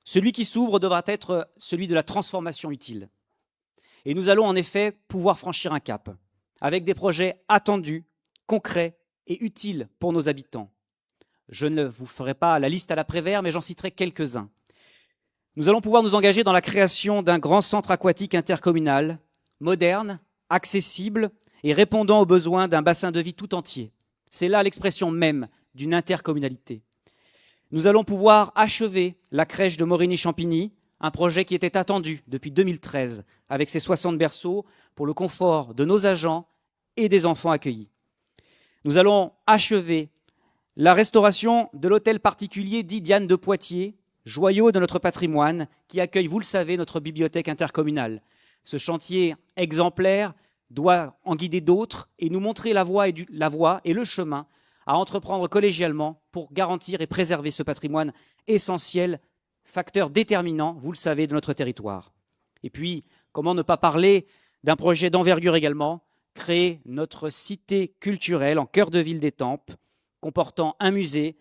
Speaker 1: celui qui s'ouvre devra être celui de la transformation utile. Et nous allons en effet pouvoir franchir un cap, avec des projets attendus, concrets et utiles pour nos habitants. Je ne vous ferai pas la liste à l'après-vert, mais j'en citerai quelques-uns. Nous allons pouvoir nous engager dans la création d'un grand centre aquatique intercommunal, moderne, accessible et répondant aux besoins d'un bassin de vie tout entier. C'est là l'expression même d'une intercommunalité. Nous allons pouvoir achever la crèche de Morigny-Champigny, un projet qui était attendu depuis 2013, avec ses 60 berceaux pour le confort de nos agents et des enfants accueillis. Nous allons achever la restauration de l'hôtel particulier dit Diane de Poitiers, joyau de notre patrimoine, qui accueille, vous le savez, notre bibliothèque intercommunale. Ce chantier exemplaire doit en guider d'autres et nous montrer la voie et le chemin à entreprendre collégialement pour garantir et préserver ce patrimoine essentiel, facteur déterminant, vous le savez, de notre territoire. Et puis, comment ne pas parler d'un projet d'envergure également, créer notre cité culturelle en cœur de ville d'Étampes, comportant un musée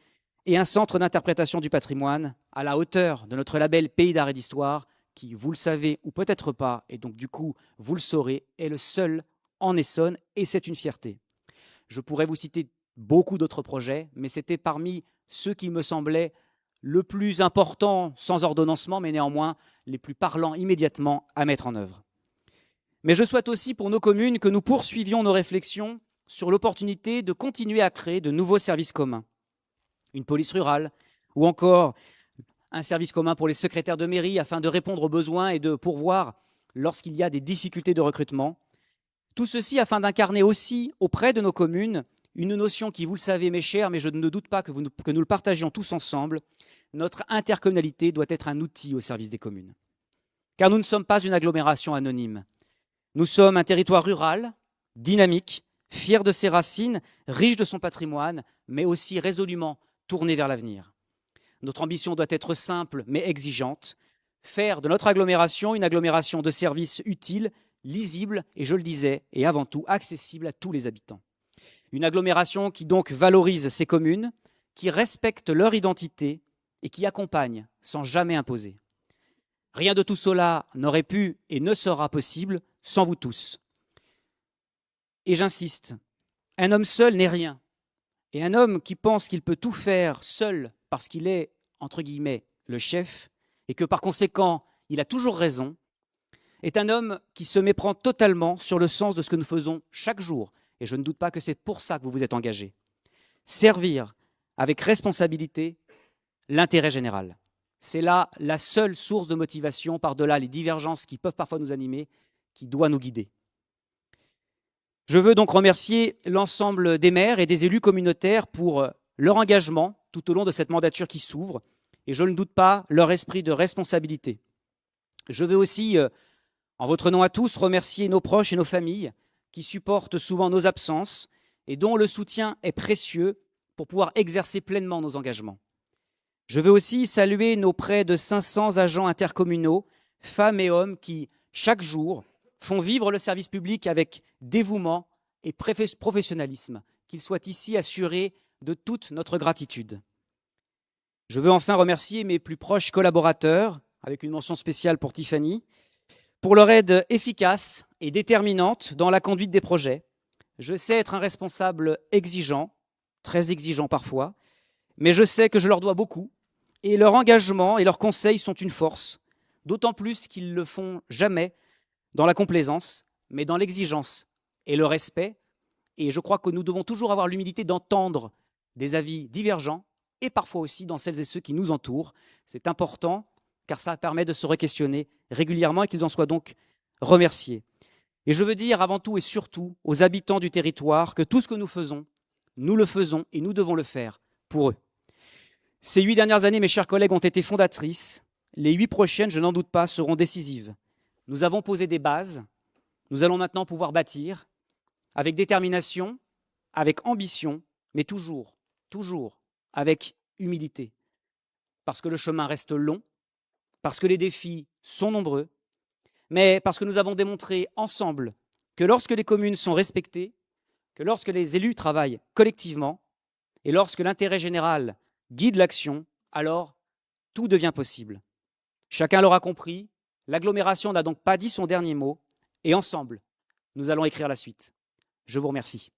Speaker 1: et un centre d'interprétation du patrimoine à la hauteur de notre label Pays d'art et d'histoire, qui, vous le savez ou peut-être pas, et donc du coup, vous le saurez, est le seul en Essonne, et c'est une fierté. Je pourrais vous citer beaucoup d'autres projets, mais c'était parmi ceux qui me semblaient le plus important, sans ordonnancement, mais néanmoins les plus parlants immédiatement à mettre en œuvre. Mais je souhaite aussi pour nos communes que nous poursuivions nos réflexions sur l'opportunité de continuer à créer de nouveaux services communs. Une police rurale ou encore un service commun pour les secrétaires de mairie afin de répondre aux besoins et de pourvoir lorsqu'il y a des difficultés de recrutement. Tout ceci afin d'incarner aussi auprès de nos communes une notion qui, vous le savez mes chers, mais je ne doute pas que nous le partagions tous ensemble, notre intercommunalité doit être un outil au service des communes. Car nous ne sommes pas une agglomération anonyme. Nous sommes un territoire rural, dynamique, fier de ses racines, riche de son patrimoine, mais aussi résolument tourné vers l'avenir. Notre ambition doit être simple mais exigeante. Faire de notre agglomération une agglomération de services utiles, lisible et, je le disais, et avant tout accessible à tous les habitants. Une agglomération qui donc valorise ses communes, qui respecte leur identité et qui accompagne sans jamais imposer. Rien de tout cela n'aurait pu et ne sera possible sans vous tous. Et j'insiste, un homme seul n'est rien. Et un homme qui pense qu'il peut tout faire seul parce qu'il est, entre guillemets, le chef, et que par conséquent, il a toujours raison, est un homme qui se méprend totalement sur le sens de ce que nous faisons chaque jour. Et je ne doute pas que c'est pour ça que vous vous êtes engagés. Servir avec responsabilité l'intérêt général. C'est là la seule source de motivation, par-delà les divergences qui peuvent parfois nous animer, qui doit nous guider. Je veux donc remercier l'ensemble des maires et des élus communautaires pour leur engagement tout au long de cette mandature qui s'ouvre, et je ne doute pas leur esprit de responsabilité. Je veux aussi, en votre nom à tous, remercier nos proches et nos familles qui supportent souvent nos absences et dont le soutien est précieux pour pouvoir exercer pleinement nos engagements. Je veux aussi saluer nos près de 500 agents intercommunaux, femmes et hommes, qui, chaque jour, font vivre le service public avec dévouement et professionnalisme, qu'ils soient ici assurés de toute notre gratitude. Je veux enfin remercier mes plus proches collaborateurs, avec une mention spéciale pour Tiffany, pour leur aide efficace et déterminante dans la conduite des projets. Je sais être un responsable exigeant, très exigeant parfois, mais je sais que je leur dois beaucoup, et leur engagement et leurs conseils sont une force, d'autant plus qu'ils ne le font jamais dans la complaisance, mais dans l'exigence et le respect. Et je crois que nous devons toujours avoir l'humilité d'entendre des avis divergents, et parfois aussi dans celles et ceux qui nous entourent. C'est important, car ça permet de se re-questionner régulièrement et qu'ils en soient donc remerciés. Et je veux dire avant tout et surtout aux habitants du territoire que tout ce que nous le faisons et nous devons le faire pour eux. Ces 8 dernières années, mes chers collègues, ont été fondatrices. Les 8 prochaines, je n'en doute pas, seront décisives. Nous avons posé des bases. Nous allons maintenant pouvoir bâtir avec détermination, avec ambition, mais toujours avec humilité. Parce que le chemin reste long, parce que les défis sont nombreux, mais parce que nous avons démontré ensemble que lorsque les communes sont respectées, que lorsque les élus travaillent collectivement et lorsque l'intérêt général guide l'action, alors tout devient possible. Chacun l'aura compris, l'agglomération n'a donc pas dit son dernier mot, et ensemble, nous allons écrire la suite. Je vous remercie.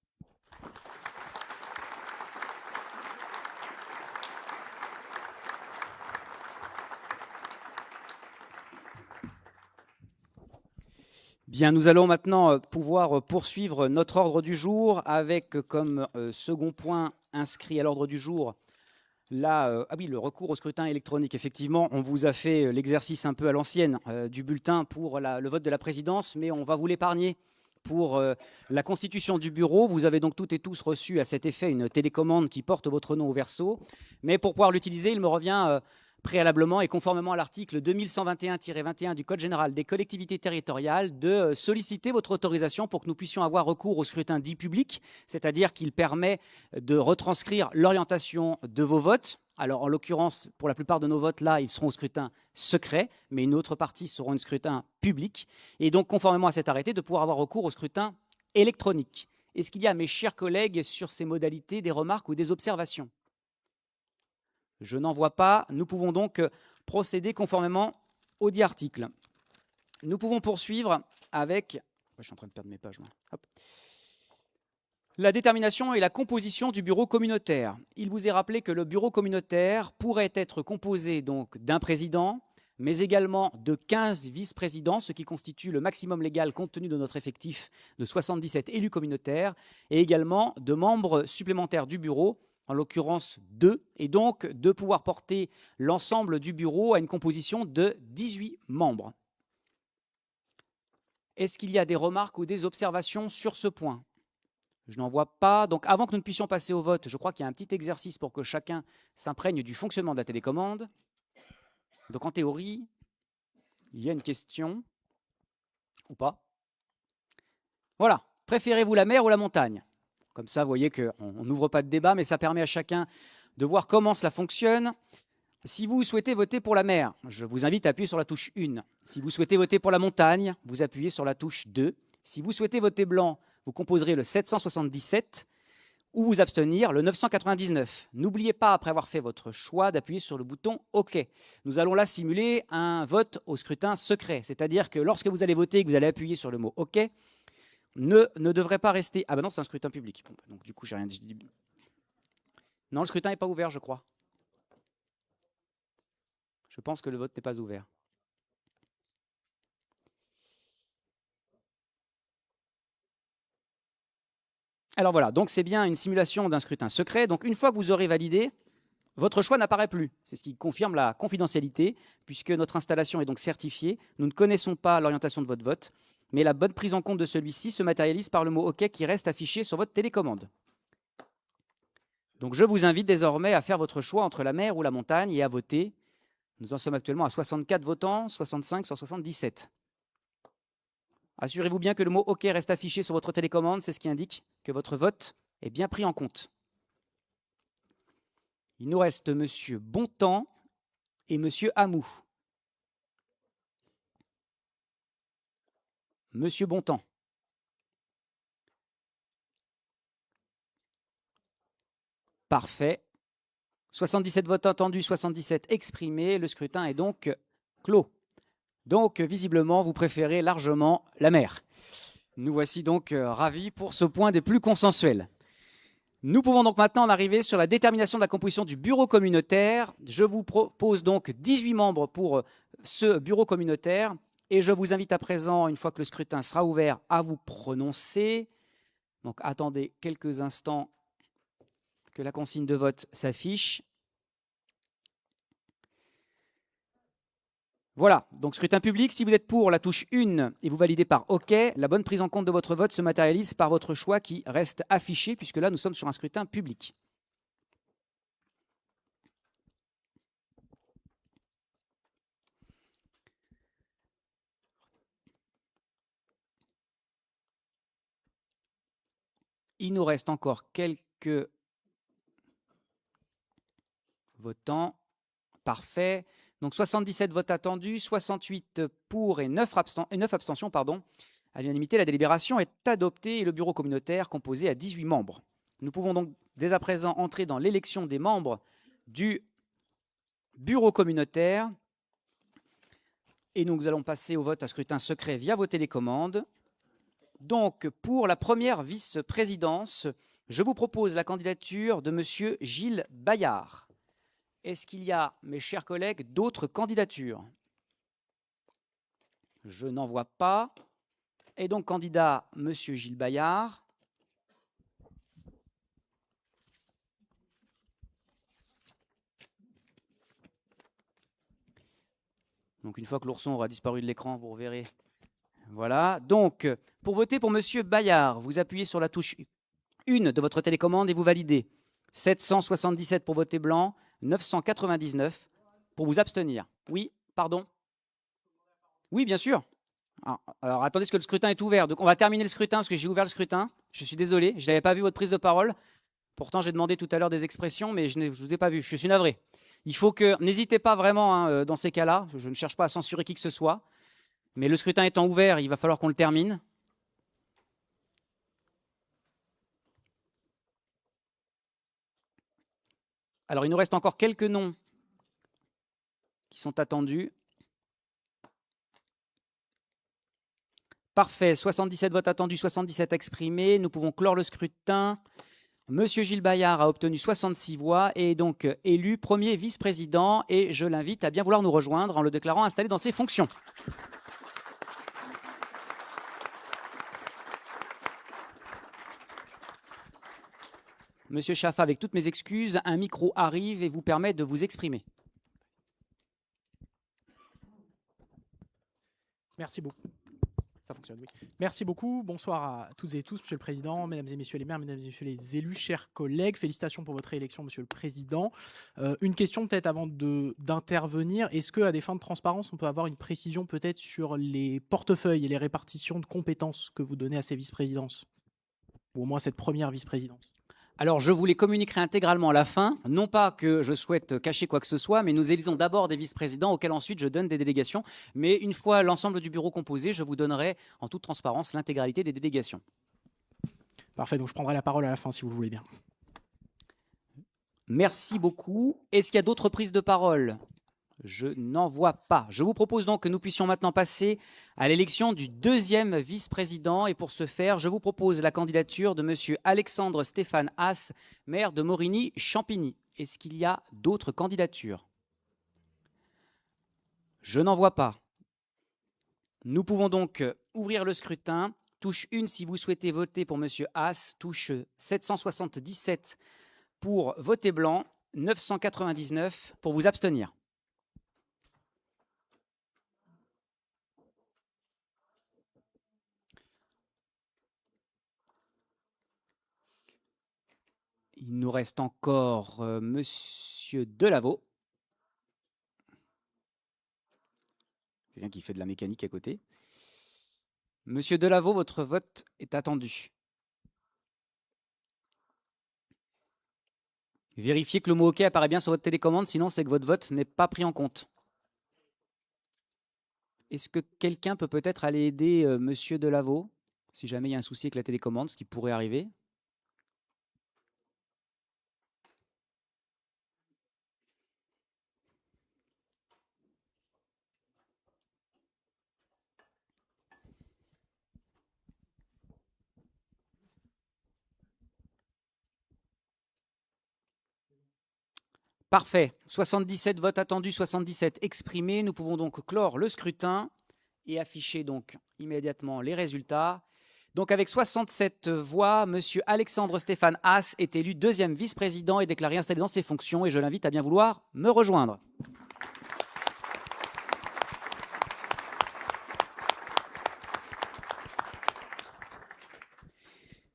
Speaker 1: Bien, nous allons maintenant pouvoir poursuivre notre ordre du jour avec comme second point inscrit à l'ordre du jour le recours au scrutin électronique. Effectivement, on vous a fait l'exercice un peu à l'ancienne du bulletin pour le vote de la présidence, mais on va vous l'épargner pour la constitution du bureau. Vous avez donc toutes et tous reçu à cet effet une télécommande qui porte votre nom au verso. Mais pour pouvoir l'utiliser, il me revient préalablement et conformément à l'article 2121-21 du Code général des collectivités territoriales de solliciter votre autorisation pour que nous puissions avoir recours au scrutin dit public, c'est-à-dire qu'il permet de retranscrire l'orientation de vos votes. Alors en l'occurrence, pour la plupart de nos votes là, ils seront au scrutin secret, mais une autre partie seront au scrutin public. Et donc conformément à cet arrêté, de pouvoir avoir recours au scrutin électronique. Est-ce qu'il y a, mes chers collègues, sur ces modalités, des remarques ou des observations ? Je n'en vois pas. Nous pouvons donc procéder conformément au dit article. Nous pouvons poursuivre avec... Je suis en train de perdre mes pages. Hop. La détermination et la composition du bureau communautaire. Il vous est rappelé que le bureau communautaire pourrait être composé donc d'un président, mais également de 15 vice-présidents, ce qui constitue le maximum légal compte tenu de notre effectif de 77 élus communautaires, et également de membres supplémentaires du bureau, en l'occurrence 2, et donc de pouvoir porter l'ensemble du bureau à une composition de 18 membres. Est-ce qu'il y a des remarques ou des observations sur ce point ? Je n'en vois pas. Donc avant que nous ne puissions passer au vote, je crois qu'il y a un petit exercice pour que chacun s'imprègne du fonctionnement de la télécommande. Donc en théorie, il y a une question, ou pas. Voilà, préférez-vous la mer ou la montagne ? Comme ça, vous voyez qu'on n'ouvre pas de débat, mais ça permet à chacun de voir comment cela fonctionne. Si vous souhaitez voter pour la mer, je vous invite à appuyer sur la touche 1. Si vous souhaitez voter pour la montagne, vous appuyez sur la touche 2. Si vous souhaitez voter blanc, vous composerez le 777 ou vous abstenir le 999. N'oubliez pas, après avoir fait votre choix, d'appuyer sur le bouton OK. Nous allons là simuler un vote au scrutin secret, c'est-à-dire que lorsque vous allez voter et que vous allez appuyer sur le mot OK, ne devrait pas rester... Ah ben non, c'est un scrutin public. Bon, donc du coup, j'ai rien dit. Non, le scrutin n'est pas ouvert, je crois. Je pense que le vote n'est pas ouvert. Alors voilà, donc c'est bien une simulation d'un scrutin secret. Donc une fois que vous aurez validé, votre choix n'apparaît plus. C'est ce qui confirme la confidentialité, puisque notre installation est donc certifiée. Nous ne connaissons pas l'orientation de votre vote, mais la bonne prise en compte de celui-ci se matérialise par le mot OK qui reste affiché sur votre télécommande. Donc je vous invite désormais à faire votre choix entre la mer ou la montagne et à voter. Nous en sommes actuellement à 64 votants, 65 sur 77. Assurez-vous bien que le mot OK reste affiché sur votre télécommande, c'est ce qui indique que votre vote est bien pris en compte. Il nous reste Monsieur Bontemps et Monsieur Hamou. Monsieur Bontemps. Parfait. 77 votes entendus, 77 exprimés. Le scrutin est donc clos. Donc, visiblement, vous préférez largement la mer. Nous voici donc ravis pour ce point des plus consensuels. Nous pouvons donc maintenant en arriver sur la détermination de la composition du bureau communautaire. Je vous propose donc 18 membres pour ce bureau communautaire et je vous invite à présent, une fois que le scrutin sera ouvert, à vous prononcer. Donc, attendez quelques instants que la consigne de vote s'affiche. Voilà, donc scrutin public, si vous êtes pour la touche 1 et vous validez par OK, la bonne prise en compte de votre vote se matérialise par votre choix qui reste affiché, puisque là nous sommes sur un scrutin public. Il nous reste encore quelques votants. Parfait. Donc 77 votes attendus, 68 pour et 9 abstentions. À l'unanimité, la délibération est adoptée et le bureau communautaire composé à 18 membres. Nous pouvons donc dès à présent entrer dans l'élection des membres du bureau communautaire. Et nous allons passer au vote à scrutin secret via vos télécommandes. Donc pour la première vice-présidence, je vous propose la candidature de M. Gilles Bayard. Est-ce qu'il y a, mes chers collègues, d'autres candidatures? Je n'en vois pas. Et donc, candidat, M. Gilles Bayard. Donc, une fois que l'ourson aura disparu de l'écran, vous reverrez. Voilà. Donc, pour voter pour M. Bayard, vous appuyez sur la touche 1 de votre télécommande et vous validez. 777 pour voter blanc, 999 pour vous abstenir. Oui, pardon. Oui, bien sûr. Alors, attendez, parce que le scrutin est ouvert. Donc, on va terminer le scrutin, parce que j'ai ouvert le scrutin. Je suis désolé, je n'avais pas vu votre prise de parole. Pourtant, j'ai demandé tout à l'heure des expressions, mais je ne vous ai pas vu. Je suis navré. Il faut que... N'hésitez pas vraiment dans ces cas-là. Je ne cherche pas à censurer qui que ce soit. Mais le scrutin étant ouvert, il va falloir qu'on le termine. Alors, il nous reste encore quelques noms qui sont attendus. Parfait, 77 votes attendus, 77 exprimés. Nous pouvons clore le scrutin. Monsieur Gilles Bayard a obtenu 66 voix et est donc élu premier vice-président. Et je l'invite à bien vouloir nous rejoindre en le déclarant installé dans ses fonctions. Monsieur Chaffa, avec toutes mes excuses, un micro arrive et vous permet de vous exprimer.
Speaker 6: Merci beaucoup. Ça fonctionne, oui. Merci beaucoup. Bonsoir à toutes et tous, Monsieur le Président, Mesdames et Messieurs les maires, Mesdames et Messieurs les élus, chers collègues. Félicitations pour votre réélection, Monsieur le Président. Une question peut-être avant d'intervenir. Est-ce qu'à des fins de transparence, on peut avoir une précision peut-être sur les portefeuilles et les répartitions de compétences que vous donnez à ces vice-présidences? Ou au moins cette première vice-présidence?
Speaker 1: Alors, je vous les communiquerai intégralement à la fin. Non pas que je souhaite cacher quoi que ce soit, mais nous élisons d'abord des vice-présidents auxquels ensuite je donne des délégations. Mais une fois l'ensemble du bureau composé, je vous donnerai en toute transparence l'intégralité des délégations.
Speaker 6: Parfait, donc je prendrai la parole à la fin si vous le voulez bien.
Speaker 1: Merci beaucoup. Est-ce qu'il y a d'autres prises de parole? Je n'en vois pas. Je vous propose donc que nous puissions maintenant passer à l'élection du deuxième vice-président. Et pour ce faire, je vous propose la candidature de M. Alexandre Stéphane Haas, maire de Morigny-Champigny. Est-ce qu'il y a d'autres candidatures? Je n'en vois pas. Nous pouvons donc ouvrir le scrutin. Touche 1 si vous souhaitez voter pour M. Haas. Touche 777 pour voter blanc. 999 pour vous abstenir. Il nous reste encore Monsieur Delaveau. Quelqu'un qui fait de la mécanique à côté. Monsieur Delaveau, votre vote est attendu. Vérifiez que le mot OK apparaît bien sur votre télécommande, sinon c'est que votre vote n'est pas pris en compte. Est-ce que quelqu'un peut peut-être aller aider Monsieur Delaveau, si jamais il y a un souci avec la télécommande, ce qui pourrait arriver? Parfait. 77 votes attendus, 77 exprimés. Nous pouvons donc clore le scrutin et afficher donc immédiatement les résultats. Donc avec 67 voix, M. Alexandre Stéphane Haas est élu deuxième vice-président et déclaré installé dans ses fonctions. Et je l'invite à bien vouloir me rejoindre.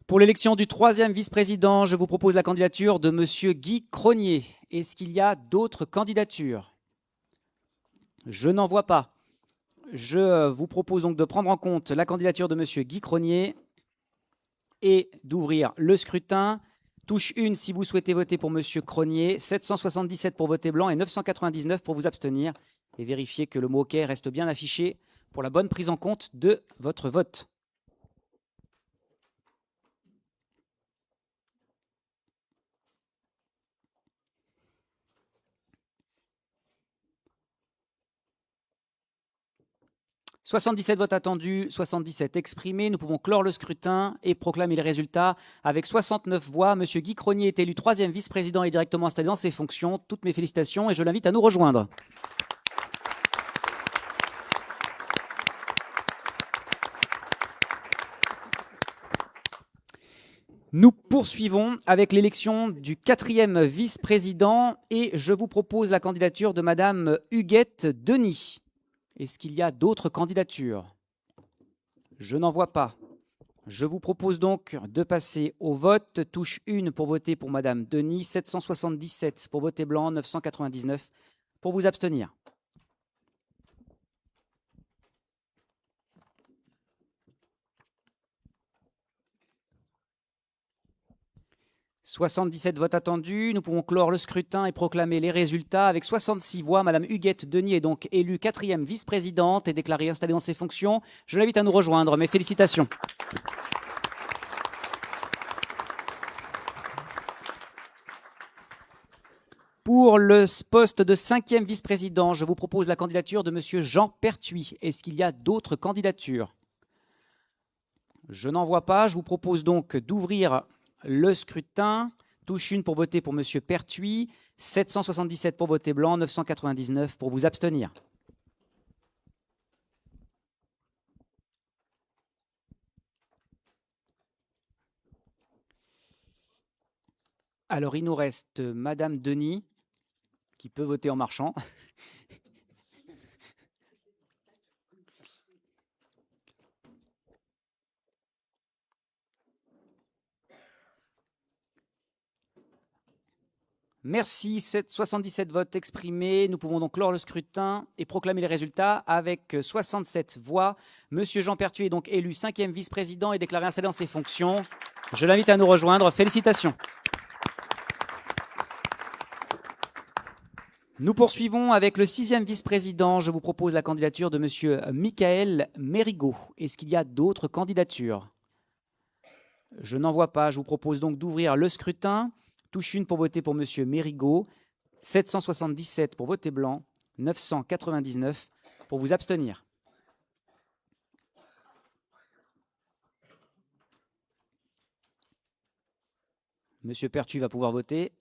Speaker 1: Pour l'élection du troisième vice-président, je vous propose la candidature de M. Guy Cronier. Est-ce qu'il y a d'autres candidatures? Je n'en vois pas. Je vous propose donc de prendre en compte la candidature de M. Guy Cronier et d'ouvrir le scrutin. Touche 1 si vous souhaitez voter pour M. Cronier, 777 pour voter blanc et 999 pour vous abstenir. Et vérifiez que le mot OK reste bien affiché pour la bonne prise en compte de votre vote. « 77 votes attendus, 77 exprimés. Nous pouvons clore le scrutin et proclamer les résultats. Avec 69 voix, M. Guy Cronier est élu troisième vice-président et directement installé dans ses fonctions. Toutes mes félicitations et je l'invite à nous rejoindre. Nous poursuivons avec l'élection du quatrième vice-président et je vous propose la candidature de Madame Huguette Denis. Est-ce qu'il y a d'autres candidatures? Je n'en vois pas. Je vous propose donc de passer au vote. Touche 1 pour voter pour Madame Denis, 777 pour voter blanc, 999 pour vous abstenir. « 77 votes attendus. Nous pouvons clore le scrutin et proclamer les résultats. Avec 66 voix, Madame Huguette Denis est donc élue quatrième vice-présidente et déclarée installée dans ses fonctions. Je l'invite à nous rejoindre. Mes félicitations. Pour le poste de cinquième vice-président, je vous propose la candidature de Monsieur Jean Pertuis. Est-ce qu'il y a d'autres candidatures? Je n'en vois pas. Je vous propose donc d'ouvrir le scrutin. Touche 1 pour voter pour M. Pertuis, 777 pour voter blanc, 999 pour vous abstenir. Alors, il nous reste Madame Denis, qui peut voter en marchant. Merci, 77 votes exprimés. Nous pouvons donc clore le scrutin et proclamer les résultats. Avec 67 voix, M. Jean Pertuis est donc élu cinquième vice-président et déclaré installé dans ses fonctions. Je l'invite à nous rejoindre. Félicitations. Nous poursuivons avec le 6e vice-président. Je vous propose la candidature de monsieur Michael Mérigot. Est-ce qu'il y a d'autres candidatures? Je n'en vois pas. Je vous propose donc d'ouvrir le scrutin. Touche 1 pour voter pour monsieur Mérigot, 777 pour voter blanc, 999 pour vous abstenir. Monsieur Pertu va pouvoir voter.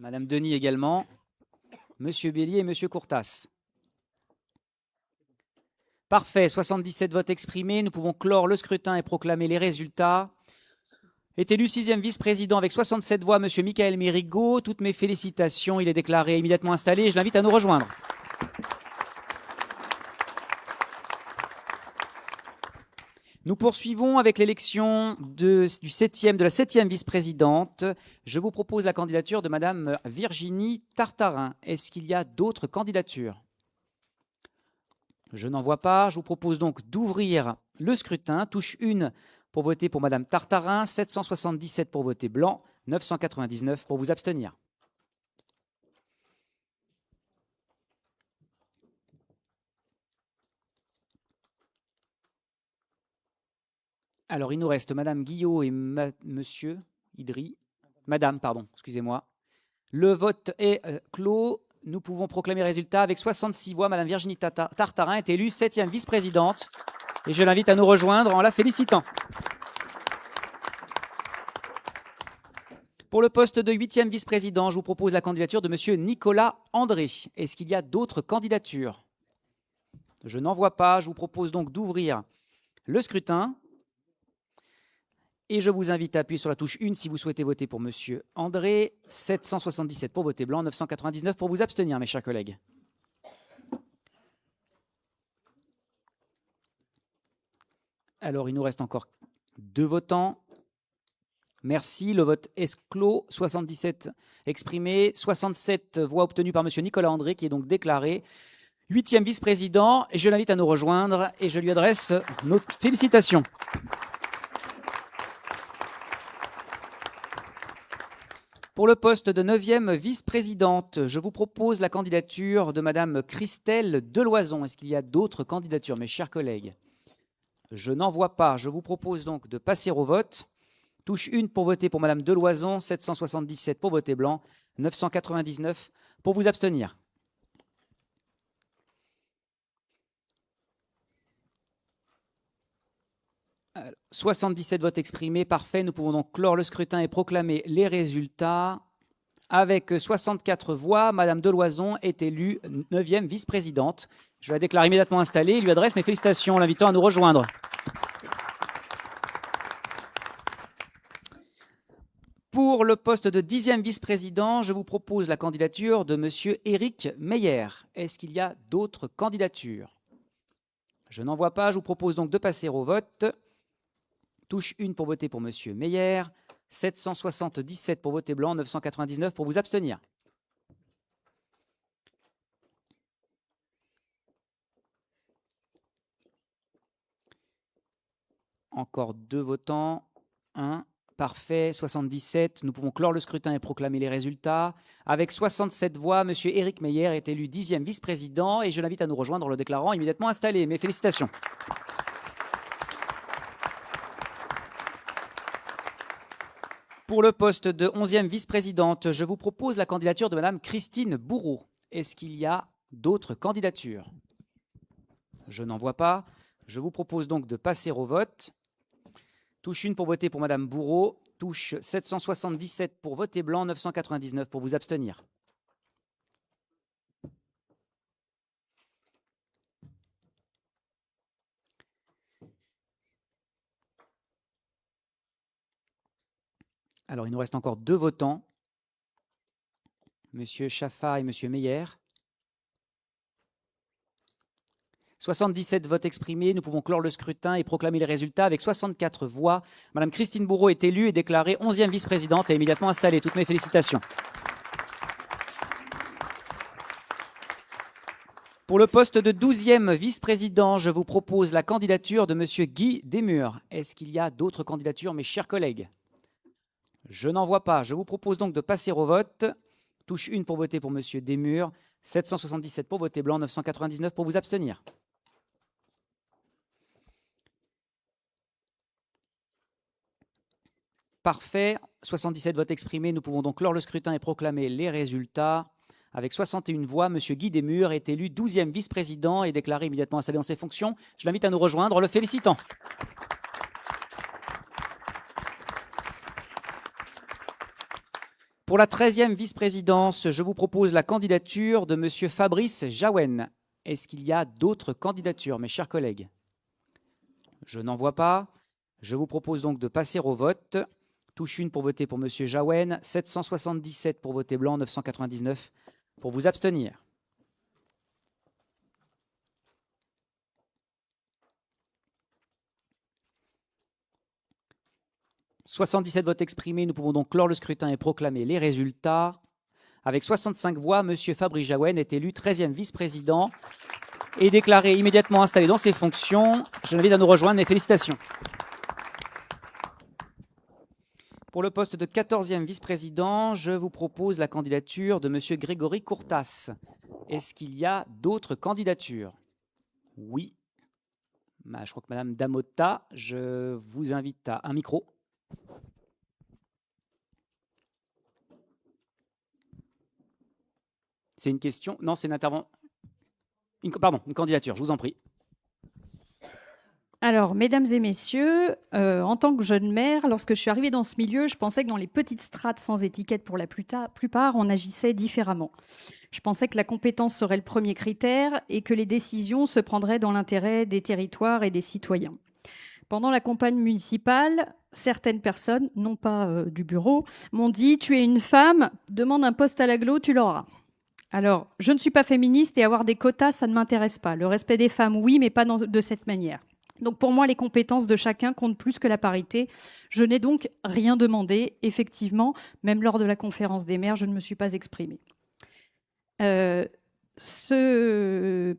Speaker 1: Madame Denis également. Monsieur Bélier et monsieur Courtas. Parfait, 77 votes exprimés. Nous pouvons clore le scrutin et proclamer les résultats. Est élu 6e vice-président avec 67 voix, monsieur Michael Mérigot. Toutes mes félicitations. Il est déclaré immédiatement installé. Je l'invite à nous rejoindre. Nous poursuivons avec l'élection de la 7e vice-présidente. Je vous propose la candidature de madame Virginie Tartarin. Est-ce qu'il y a d'autres candidatures? Je n'en vois pas. Je vous propose donc d'ouvrir le scrutin. Touche 1 pour voter pour madame Tartarin, 777 pour voter blanc, 999 pour vous abstenir. Alors, il nous reste madame Guillot et monsieur Idri. Madame, pardon, excusez-moi. Le vote est clos. Nous pouvons proclamer le résultat avec 66 voix. Madame Virginie Tartarin est élue 7e vice-présidente. Et je l'invite à nous rejoindre en la félicitant. Pour le poste de 8e vice-président, je vous propose la candidature de monsieur Nicolas André. Est-ce qu'il y a d'autres candidatures? Je n'en vois pas. Je vous propose donc d'ouvrir le scrutin. Et je vous invite à appuyer sur la touche 1 si vous souhaitez voter pour monsieur André, 777 pour voter blanc, 999 pour vous abstenir, mes chers collègues. Alors, il nous reste encore 2 votants. Merci. Le vote est clos. 77 exprimés, 67 voix obtenues par monsieur Nicolas André, qui est donc déclaré 8e vice-président. Et je l'invite à nous rejoindre et je lui adresse nos félicitations. Pour le poste de 9e vice-présidente, je vous propose la candidature de madame Christelle Deloison. Est-ce qu'il y a d'autres candidatures, mes chers collègues? Je n'en vois pas. Je vous propose donc de passer au vote. Touche 1 pour voter pour madame Deloison, 777 pour voter blanc, 999 pour vous abstenir. Alors, 77 votes exprimés, parfait. Nous pouvons donc clore le scrutin et proclamer les résultats. Avec 64 voix, madame Deloison est élue 9e vice-présidente. Je la déclare immédiatement installée et lui adresse mes félicitations, l'invitant à nous rejoindre. Pour le poste de 10e vice-président, je vous propose la candidature de monsieur Éric Meyer. Est-ce qu'il y a d'autres candidatures? Je n'en vois pas. Je vous propose donc de passer au vote. Touche 1 pour voter pour monsieur Meyer, 777 pour voter blanc, 999 pour vous abstenir. Encore 2 votants. 1. Parfait. 77. Nous pouvons clore le scrutin et proclamer les résultats. Avec 67 voix, M. Éric Meyer est élu 10e vice-président et je l'invite à nous rejoindre en le déclarant immédiatement installé. Mes félicitations. Pour le poste de 11e vice-présidente, je vous propose la candidature de Mme Christine Bourreau. Est-ce qu'il y a d'autres candidatures? Je n'en vois pas. Je vous propose donc de passer au vote. Touche 1 pour voter pour Mme Bourreau. Touche 777 pour voter blanc, 999 pour vous abstenir. Alors, il nous reste encore 2 votants. Monsieur Chaffat et monsieur Meyer. 77 votes exprimés. Nous pouvons clore le scrutin et proclamer les résultats. Avec 64 voix, Mme Christine Bourreau est élue et déclarée 11e vice-présidente et immédiatement installée. Toutes mes félicitations. Pour le poste de 12e vice-président, je vous propose la candidature de monsieur Guy Desmurs. Est-ce qu'il y a d'autres candidatures, mes chers collègues? Je n'en vois pas. Je vous propose donc de passer au vote. Touche 1 pour voter pour Monsieur Desmurs, 777 pour voter blanc, 999 pour vous abstenir. Parfait. 77 votes exprimés. Nous pouvons donc clore le scrutin et proclamer les résultats. Avec 61 voix, M. Guy Desmurs est élu 12e vice-président et déclaré immédiatement installé dans ses fonctions. Je l'invite à nous rejoindre, le félicitant. Pour la 13e vice-présidence, je vous propose la candidature de M. Fabrice Jaouen. Est-ce qu'il y a d'autres candidatures, mes chers collègues? Je n'en vois pas. Je vous propose donc de passer au vote. Touche 1 pour voter pour M. Jaouen, 777 pour voter blanc, 999 pour vous abstenir. « 77 votes exprimés. Nous pouvons donc clore le scrutin et proclamer les résultats. Avec 65 voix, M. Fabrice Jaouen est élu 13e vice-président et déclaré immédiatement installé dans ses fonctions. Je l'invite à nous rejoindre. Mes félicitations. Pour le poste de 14e vice-président, je vous propose la candidature de M. Grégory Courtas. Est-ce qu'il y a d'autres candidatures? Oui. Je crois que Mme Damota, je vous invite à un micro. C'est une question? Non, c'est une intervention. Pardon, une candidature, je vous en prie.
Speaker 5: Alors, mesdames et messieurs, en tant que jeune mère, lorsque je suis arrivée dans ce milieu, je pensais que dans les petites strates sans étiquette pour la plupart, on agissait différemment. Je pensais que la compétence serait le premier critère et que les décisions se prendraient dans l'intérêt des territoires et des citoyens. Pendant la campagne municipale, certaines personnes, non pas du bureau, m'ont dit « Tu es une femme, demande un poste à l'agglo, tu l'auras ». Alors, je ne suis pas féministe et avoir des quotas, ça ne m'intéresse pas. Le respect des femmes, oui, mais pas de cette manière. Donc pour moi, les compétences de chacun comptent plus que la parité. Je n'ai donc rien demandé. Effectivement, même lors de la conférence des maires, je ne me suis pas exprimée.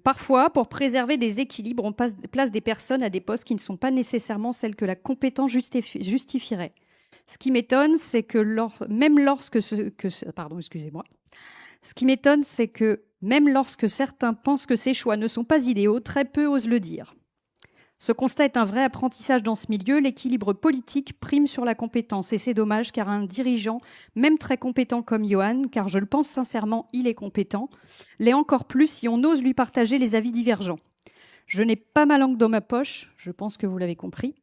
Speaker 5: Parfois, pour préserver des équilibres, on place des personnes à des postes qui ne sont pas nécessairement celles que la compétence justifierait. Ce qui m'étonne, c'est que même lorsque certains pensent que ces choix ne sont pas idéaux, très peu osent le dire. Ce constat est un vrai apprentissage dans ce milieu. L'équilibre politique prime sur la compétence et c'est dommage car un dirigeant, même très compétent comme Johan, car je le pense sincèrement, il est compétent, l'est encore plus si on ose lui partager les avis divergents. Je n'ai pas ma langue dans ma poche, je pense que vous l'avez compris,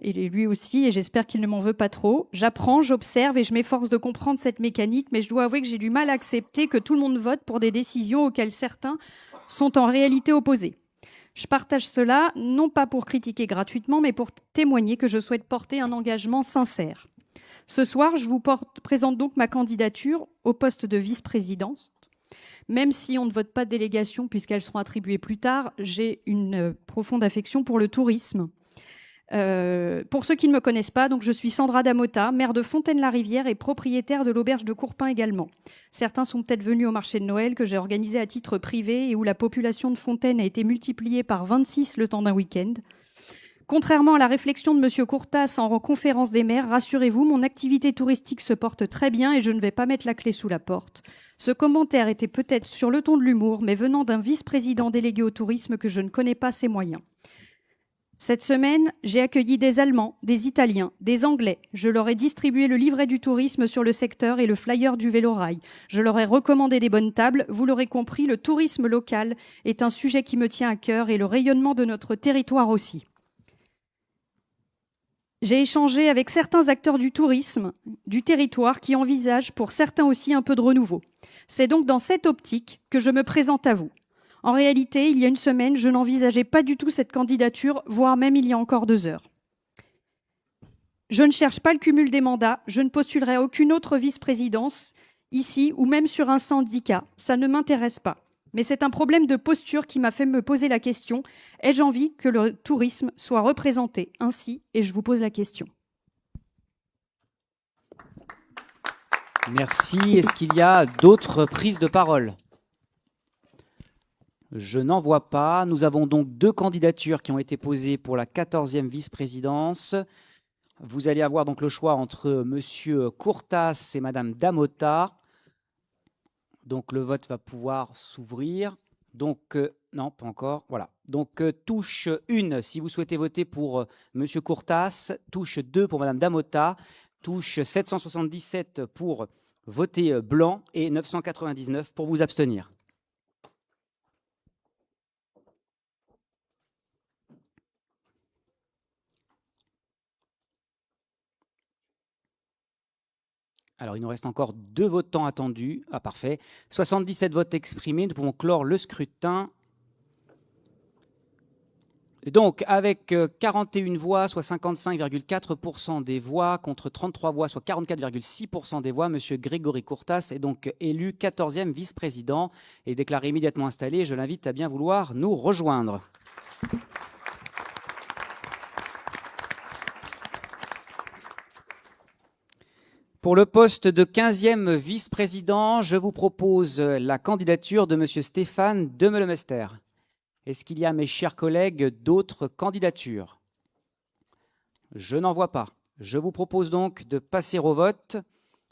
Speaker 5: et lui aussi, et j'espère qu'il ne m'en veut pas trop. J'apprends, j'observe et je m'efforce de comprendre cette mécanique, mais je dois avouer que j'ai du mal à accepter que tout le monde vote pour des décisions auxquelles certains sont en réalité opposés. Je partage cela, non pas pour critiquer gratuitement, mais pour témoigner que je souhaite porter un engagement sincère. Ce soir, je vous présente donc ma candidature au poste de vice-présidente. Même si on ne vote pas de délégation, puisqu'elles seront attribuées plus tard, j'ai une profonde affection pour le tourisme. Pour ceux qui ne me connaissent pas, donc je suis Sandra Damota, maire de Fontaine-la-Rivière et propriétaire de l'auberge de Courpin également. Certains sont peut-être venus au marché de Noël que j'ai organisé à titre privé et où la population de Fontaine a été multipliée par 26 le temps d'un week-end. Contrairement à la réflexion de M. Courtas en conférence des maires, rassurez-vous, mon activité touristique se porte très bien et je ne vais pas mettre la clé sous la porte. Ce commentaire était peut-être sur le ton de l'humour, mais venant d'un vice-président délégué au tourisme que je ne connais pas ses moyens. Cette semaine, j'ai accueilli des Allemands, des Italiens, des Anglais. Je leur ai distribué le livret du tourisme sur le secteur et le flyer du Vélorail. Je leur ai recommandé des bonnes tables. Vous l'aurez compris, le tourisme local est un sujet qui me tient à cœur et le rayonnement de notre territoire aussi. J'ai échangé avec certains acteurs du tourisme, du territoire, qui envisagent pour certains aussi un peu de renouveau. C'est donc dans cette optique que je me présente à vous. En réalité, il y a une semaine, je n'envisageais pas du tout cette candidature, voire même il y a encore 2 heures. Je ne cherche pas le cumul des mandats, je ne postulerai à aucune autre vice-présidence, ici ou même sur un syndicat. Ça ne m'intéresse pas. Mais c'est un problème de posture qui m'a fait me poser la question, ai-je envie que le tourisme soit représenté ainsi? Et je vous pose la question.
Speaker 1: Merci. Est-ce qu'il y a d'autres prises de parole? Je n'en vois pas. Nous avons donc 2 candidatures qui ont été posées pour la 14e vice-présidence. Vous allez avoir donc le choix entre M. Courtas et Mme Damota. Donc le vote va pouvoir s'ouvrir. Donc, non, pas encore. Voilà. Donc, touche 1 si vous souhaitez voter pour Monsieur Courtas, touche 2 pour Madame Damota, touche 777 pour voter blanc et 999 pour vous abstenir. Alors, il nous reste encore 2 votants attendus. Ah, parfait. 77 votes exprimés. Nous pouvons clore le scrutin. Donc, avec 41 voix, soit 55,4% des voix, contre 33 voix, soit 44,6% des voix, M. Grégory Courtas est donc élu 14e vice-président et déclaré immédiatement installé. Je l'invite à bien vouloir nous rejoindre. Pour le poste de 15e vice-président, je vous propose la candidature de M. Stéphane Demelemester. Est-ce qu'il y a, mes chers collègues, d'autres candidatures? Je n'en vois pas. Je vous propose donc de passer au vote.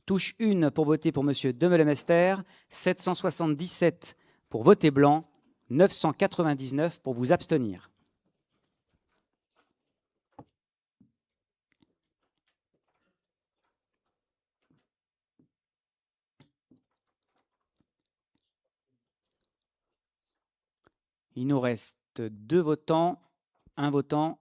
Speaker 1: Touche 1 pour voter pour M. Demelemester, 777 pour voter blanc, 999 pour vous abstenir. Il nous reste 2 votants, 1 votant.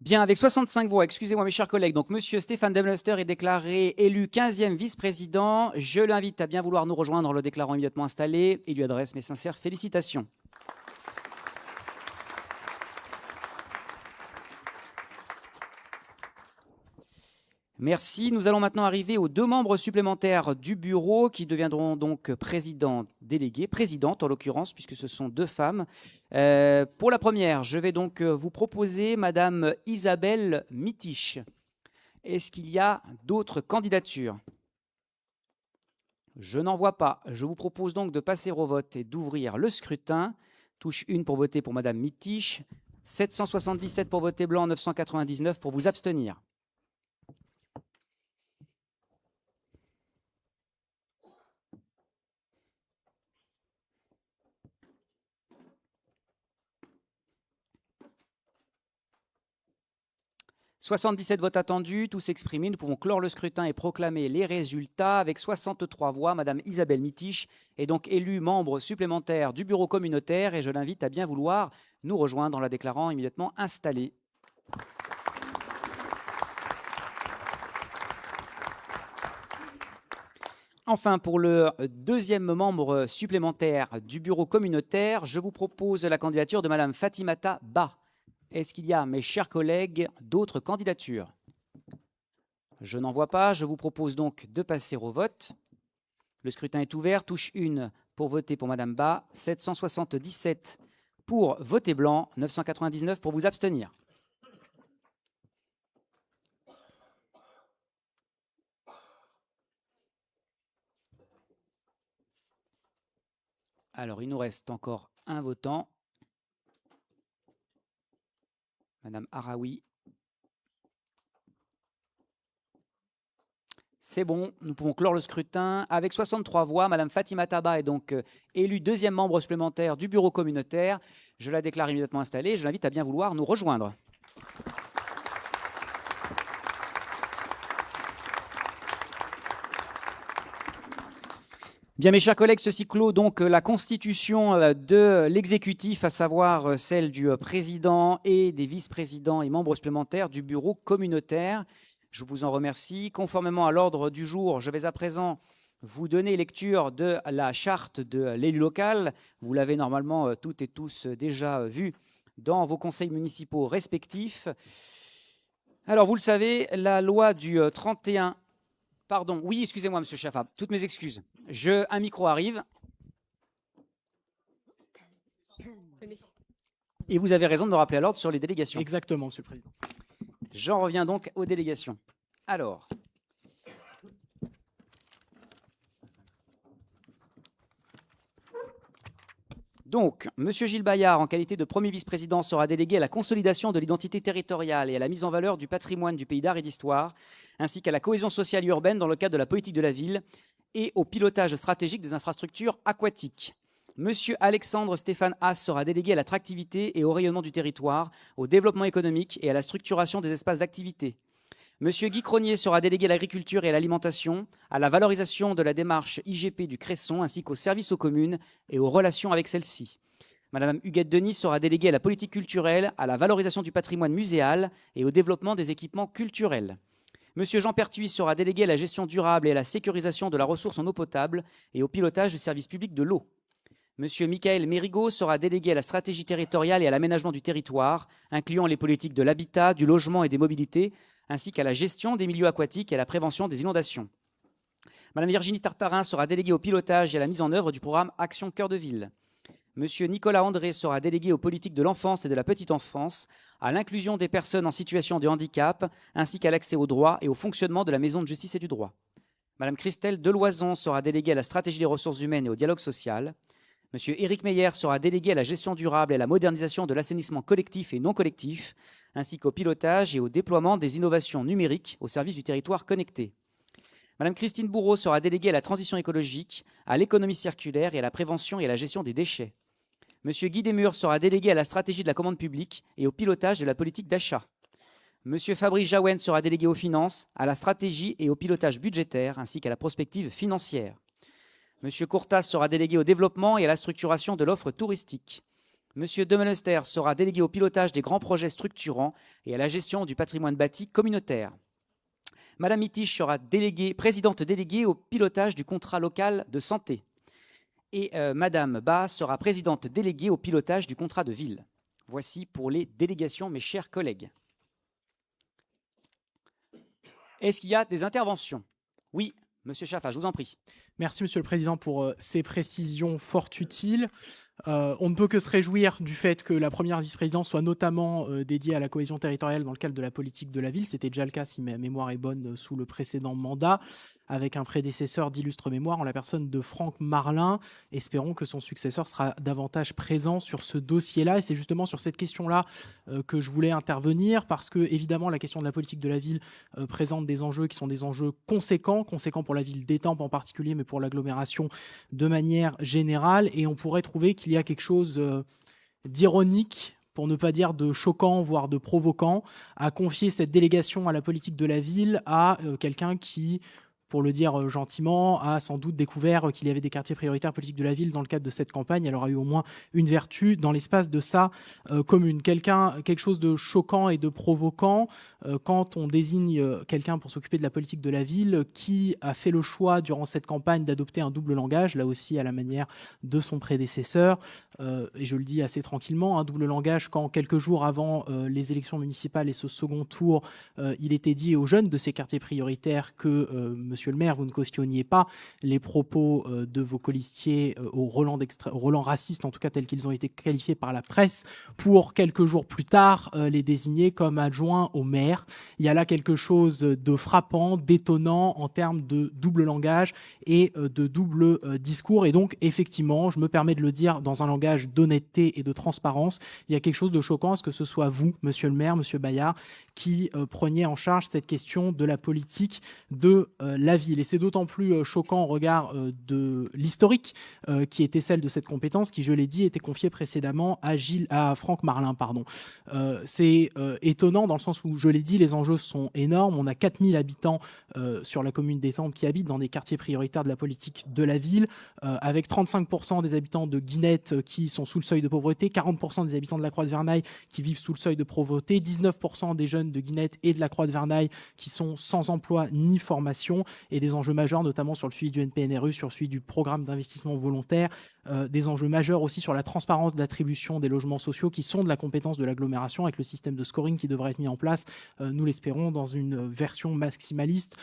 Speaker 1: Bien, avec 65 voix, excusez-moi mes chers collègues, donc Monsieur Stéphane Demelemester est déclaré élu 15e vice-président. Je l'invite à bien vouloir nous rejoindre en le déclarant immédiatement installé et lui adresse mes sincères félicitations. Merci. Nous allons maintenant arriver aux 2 membres supplémentaires du bureau qui deviendront donc présidents délégués, présidentes en l'occurrence, puisque ce sont 2 femmes. Pour la première, je vais donc vous proposer Madame Isabelle Mitiche. Est-ce qu'il y a d'autres candidatures? Je n'en vois pas. Je vous propose donc de passer au vote et d'ouvrir le scrutin. Touche 1 pour voter pour Madame Mitiche, 777 pour voter blanc, 999 pour vous abstenir. « 77 votes attendus, tous exprimés. Nous pouvons clore le scrutin et proclamer les résultats. Avec 63 voix, Madame Isabelle Mitiche est donc élue membre supplémentaire du bureau communautaire et je l'invite à bien vouloir nous rejoindre en la déclarant immédiatement installée. Enfin, pour le 2e membre supplémentaire du bureau communautaire, je vous propose la candidature de Madame Fatimata Ba. Est-ce qu'il y a, mes chers collègues, d'autres candidatures? Je n'en vois pas. Je vous propose donc de passer au vote. Le scrutin est ouvert. Touche 1 pour voter pour Madame Ba, 777 pour voter blanc, 999 pour vous abstenir. Alors, il nous reste encore un votant. Madame Haraoui. C'est bon, nous pouvons clore le scrutin. Avec 63 voix, Madame Fatima Taba est donc élue 2e membre supplémentaire du bureau communautaire. Je la déclare immédiatement installée. Je l'invite à bien vouloir nous rejoindre. Bien, mes chers collègues, ceci clôt donc la constitution de l'exécutif, à savoir celle du président et des vice-présidents et membres supplémentaires du bureau communautaire. Je vous en remercie. Conformément à l'ordre du jour, je vais à présent vous donner lecture de la charte de l'élu local. Vous l'avez normalement toutes et tous déjà vu dans vos conseils municipaux respectifs. Alors, vous le savez, la loi du 31... Pardon, oui, excusez-moi, Monsieur Chaffab, toutes mes excuses. Un micro arrive. Et vous avez raison de me rappeler à l'ordre sur les délégations.
Speaker 6: Exactement, Monsieur le Président.
Speaker 1: J'en reviens donc aux délégations. Alors, donc, M. Gilles Bayard, en qualité de premier vice-président, sera délégué à la consolidation de l'identité territoriale et à la mise en valeur du patrimoine du pays d'art et d'histoire, ainsi qu'à la cohésion sociale et urbaine dans le cadre de la politique de la ville et au pilotage stratégique des infrastructures aquatiques. M. Alexandre Stéphane Haas sera délégué à l'attractivité et au rayonnement du territoire, au développement économique et à la structuration des espaces d'activité. M. Guy Cronier sera délégué à l'agriculture et à l'alimentation, à la valorisation de la démarche IGP du Cresson, ainsi qu'aux services aux communes et aux relations avec celles-ci. Mme Huguette Denis sera déléguée à la politique culturelle, à la valorisation du patrimoine muséal et au développement des équipements culturels. M. Jean Pertuis sera délégué à la gestion durable et à la sécurisation de la ressource en eau potable et au pilotage du service public de l'eau. M. Michael Mérigot sera délégué à la stratégie territoriale et à l'aménagement du territoire, incluant les politiques de l'habitat, du logement et des mobilités, ainsi qu'à la gestion des milieux aquatiques et à la prévention des inondations. Mme Virginie Tartarin sera déléguée au pilotage et à la mise en œuvre du programme Action Cœur de Ville. M. Nicolas André sera délégué aux politiques de l'enfance et de la petite enfance, à l'inclusion des personnes en situation de handicap, ainsi qu'à l'accès aux droits et au fonctionnement de la Maison de justice et du droit. Mme Christelle Deloison sera déléguée à la stratégie des ressources humaines et au dialogue social. M. Éric Meyer sera délégué à la gestion durable et à la modernisation de l'assainissement collectif et non collectif, ainsi qu'au pilotage et au déploiement des innovations numériques au service du territoire connecté. Mme Christine Bourreau sera déléguée à la transition écologique, à l'économie circulaire et à la prévention et à la gestion des déchets. M. Guy Desmurs sera délégué à la stratégie de la commande publique et au pilotage de la politique d'achat. M. Fabrice Jaouen sera délégué aux finances, à la stratégie et au pilotage budgétaire, ainsi qu'à la prospective financière. M. Courtas sera délégué au développement et à la structuration de l'offre touristique. M. Demelester sera délégué au pilotage des grands projets structurants et à la gestion du patrimoine bâti communautaire. Mme Mitiche sera présidente déléguée au pilotage du contrat local de santé. Et Mme Bas sera présidente déléguée au pilotage du contrat de ville. Voici pour les délégations, mes chers collègues. Est-ce qu'il y a des interventions? Oui, M. Chaffa, je vous en prie.
Speaker 6: Merci, Monsieur le Président, pour ces précisions fort utiles. On ne peut que se réjouir du fait que la première vice-présidence soit notamment dédiée à la cohésion territoriale dans le cadre de la politique de la ville. C'était déjà le cas, si ma mémoire est bonne, sous le précédent mandat, avec un prédécesseur d'illustre mémoire en la personne de Franck Marlin. Espérons que son successeur sera davantage présent sur ce dossier-là. Et c'est justement sur cette question-là que je voulais intervenir, parce que, évidemment, la question de la politique de la ville présente des enjeux qui sont des enjeux conséquents pour la ville d'Étampes en particulier, mais pour l'agglomération de manière générale. Et on pourrait trouver qu'il y a quelque chose d'ironique, pour ne pas dire de choquant, voire de provoquant, à confier cette délégation à la politique de la ville à quelqu'un qui, pour le dire gentiment, a sans doute découvert qu'il y avait des quartiers prioritaires politiques de la ville dans le cadre de cette campagne. Elle aura eu au moins une vertu dans l'espace de sa commune. Quelque chose de choquant et de provoquant quand on désigne quelqu'un pour s'occuper de la politique de la ville qui a fait le choix durant cette campagne d'adopter un double langage, là aussi à la manière de son prédécesseur. Et je le dis assez tranquillement, un double langage quand quelques jours avant les élections municipales et ce second tour, il était dit aux jeunes de ces quartiers prioritaires que Monsieur le maire, vous ne cautionniez pas les propos de vos colistiers au Roland raciste, en tout cas tels qu'ils ont été qualifiés par la presse, pour quelques jours plus tard les désigner comme adjoints au maire. Il y a là quelque chose de frappant, d'étonnant en termes de double langage et de double discours. Et donc, effectivement, je me permets de le dire dans un langage d'honnêteté et de transparence, il y a quelque chose de choquant à ce que ce soit vous, monsieur le maire, monsieur Bayard, qui preniez en charge cette question de la politique de la ville. Et c'est d'autant plus choquant au regard de l'historique qui était celle de cette compétence qui, je l'ai dit, était confiée précédemment à Franck Marlin. C'est étonnant dans le sens où, je l'ai dit, les enjeux sont énormes. On a 4000 habitants sur la commune d'Étampes qui habitent dans des quartiers prioritaires de la politique de la ville, avec 35% des habitants de Guinette qui sont sous le seuil de pauvreté, 40% des habitants de la Croix-de-Vernaille qui vivent sous le seuil de pauvreté, 19% des jeunes jeunes de Guinette et de la Croix-de-Vernaille qui sont sans emploi ni formation, et des enjeux majeurs notamment sur le suivi du NPNRU, sur le suivi du programme d'investissement volontaire, des enjeux majeurs aussi sur la transparence d'attribution des logements sociaux qui sont de la compétence de l'agglomération, avec le système de scoring qui devrait être mis en place, nous l'espérons, dans une version maximaliste.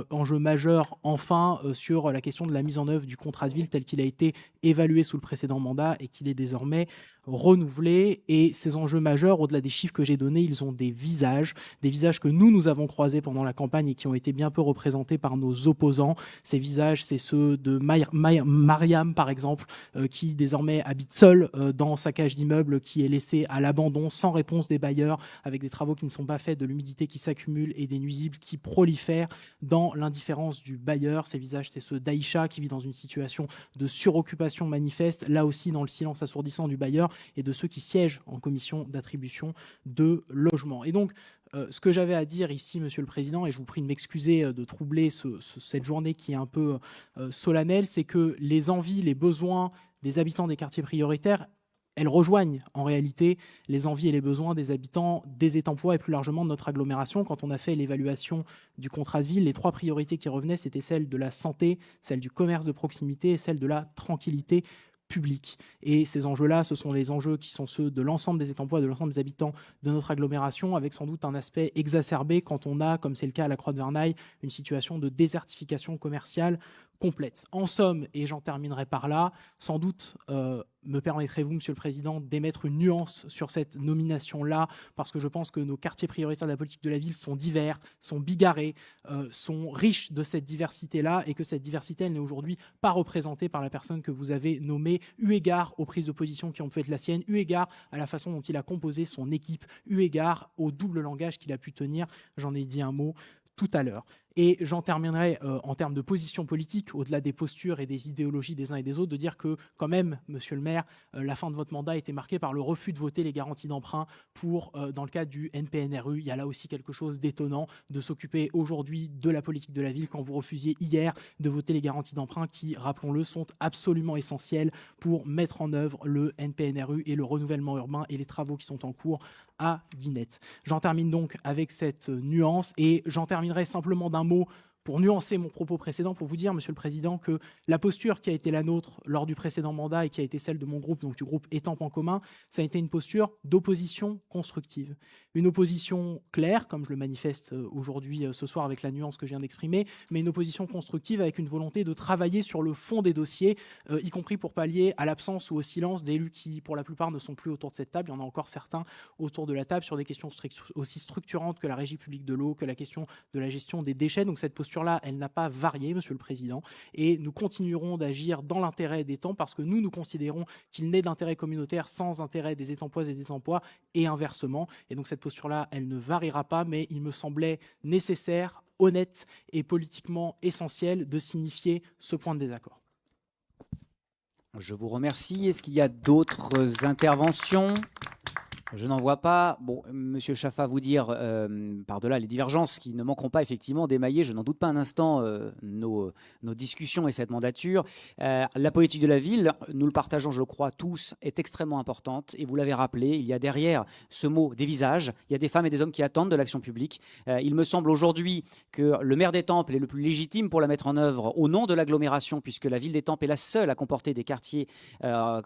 Speaker 6: Enjeu majeur enfin sur la question de la mise en œuvre du contrat de ville tel qu'il a été évalué sous le précédent mandat et qu'il est désormais renouvelé. Et ces enjeux majeurs, au-delà des chiffres que j'ai donnés, ils ont des visages que nous avons croisés pendant la campagne et qui ont été bien peu représentés par nos opposants. Ces visages, c'est ceux de Mariam, par exemple, qui désormais habite seule dans sa cage d'immeuble, qui est laissée à l'abandon, sans réponse des bailleurs, avec des travaux qui ne sont pas faits, de l'humidité qui s'accumule et des nuisibles qui prolifèrent dans l'indifférence du bailleur. Ces visages, c'est ceux d'Aïcha, qui vit dans une situation de suroccupation manifeste, là aussi dans le silence assourdissant du bailleur, et de ceux qui siègent en commission d'attribution de logement. Et donc, ce que j'avais à dire ici, Monsieur le Président, et je vous prie de m'excuser de troubler cette journée qui est un peu solennelle, c'est que les envies, les besoins des habitants des quartiers prioritaires, elles rejoignent en réalité les envies et les besoins des habitants des Étampes-Poix et plus largement de notre agglomération. Quand on a fait l'évaluation du contrat de ville, les 3 priorités qui revenaient, c'était celle de la santé, celle du commerce de proximité et celle de la tranquillité public. Et ces enjeux-là, ce sont les enjeux qui sont ceux de l'ensemble des Étampes-Poix, de l'ensemble des habitants de notre agglomération, avec sans doute un aspect exacerbé quand on a, comme c'est le cas à la Croix-de-Vernaille, une situation de désertification commerciale complète. En somme, et j'en terminerai par là, sans doute me permettrez-vous, Monsieur le Président, d'émettre une nuance sur cette nomination-là, parce que je pense que nos quartiers prioritaires de la politique de la ville sont divers, sont bigarrés, sont riches de cette diversité-là, et que cette diversité, elle n'est aujourd'hui pas représentée par la personne que vous avez nommée, eu égard aux prises de position qui ont pu être la sienne, eu égard à la façon dont il a composé son équipe, eu égard au double langage qu'il a pu tenir. J'en ai dit un mot tout à l'heure. Et j'en terminerai en termes de position politique, au-delà des postures et des idéologies des uns et des autres, de dire que quand même, Monsieur le maire, la fin de votre mandat a été marquée par le refus de voter les garanties d'emprunt pour, dans le cadre du NPNRU. Il y a là aussi quelque chose d'étonnant de s'occuper aujourd'hui de la politique de la ville quand vous refusiez hier de voter les garanties d'emprunt qui, rappelons-le, sont absolument essentielles pour mettre en œuvre le NPNRU et le renouvellement urbain et les travaux qui sont en cours à Guinette. J'en termine donc avec cette nuance et j'en terminerai simplement d'un mot pour nuancer mon propos précédent, pour vous dire, Monsieur le Président, que la posture qui a été la nôtre lors du précédent mandat et qui a été celle de mon groupe, donc du groupe Étampes en commun, ça a été une posture d'opposition constructive. Une opposition claire, comme je le manifeste aujourd'hui, ce soir, avec la nuance que je viens d'exprimer, mais une opposition constructive avec une volonté de travailler sur le fond des dossiers, y compris pour pallier à l'absence ou au silence d'élus qui, pour la plupart, ne sont plus autour de cette table. Il y en a encore certains autour de la table sur des questions aussi structurantes que la régie publique de l'eau, que la question de la gestion des déchets. Donc cette posture-là, elle n'a pas varié, Monsieur le Président, et nous continuerons d'agir dans l'intérêt des temps parce que nous considérons qu'il n'est d'intérêt communautaire sans intérêt des Étampoises et des Étampois et inversement. Et donc cette posture-là, elle ne variera pas, mais il me semblait nécessaire, honnête et politiquement essentiel de signifier ce point de désaccord.
Speaker 1: Je vous remercie. Est-ce qu'il y a d'autres interventions ? Je n'en vois pas. Bon, Monsieur Chaffa, vous dire, par-delà les divergences qui ne manqueront pas effectivement d'émailler, je n'en doute pas un instant, nos discussions et cette mandature. La politique de la ville, nous le partageons, je crois, tous, est extrêmement importante. Et vous l'avez rappelé, il y a derrière ce mot des visages. Il y a des femmes et des hommes qui attendent de l'action publique. Il me semble aujourd'hui que le maire d'Étampes est le plus légitime pour la mettre en œuvre au nom de l'agglomération, puisque la ville d'Étampes est la seule à comporter des quartiers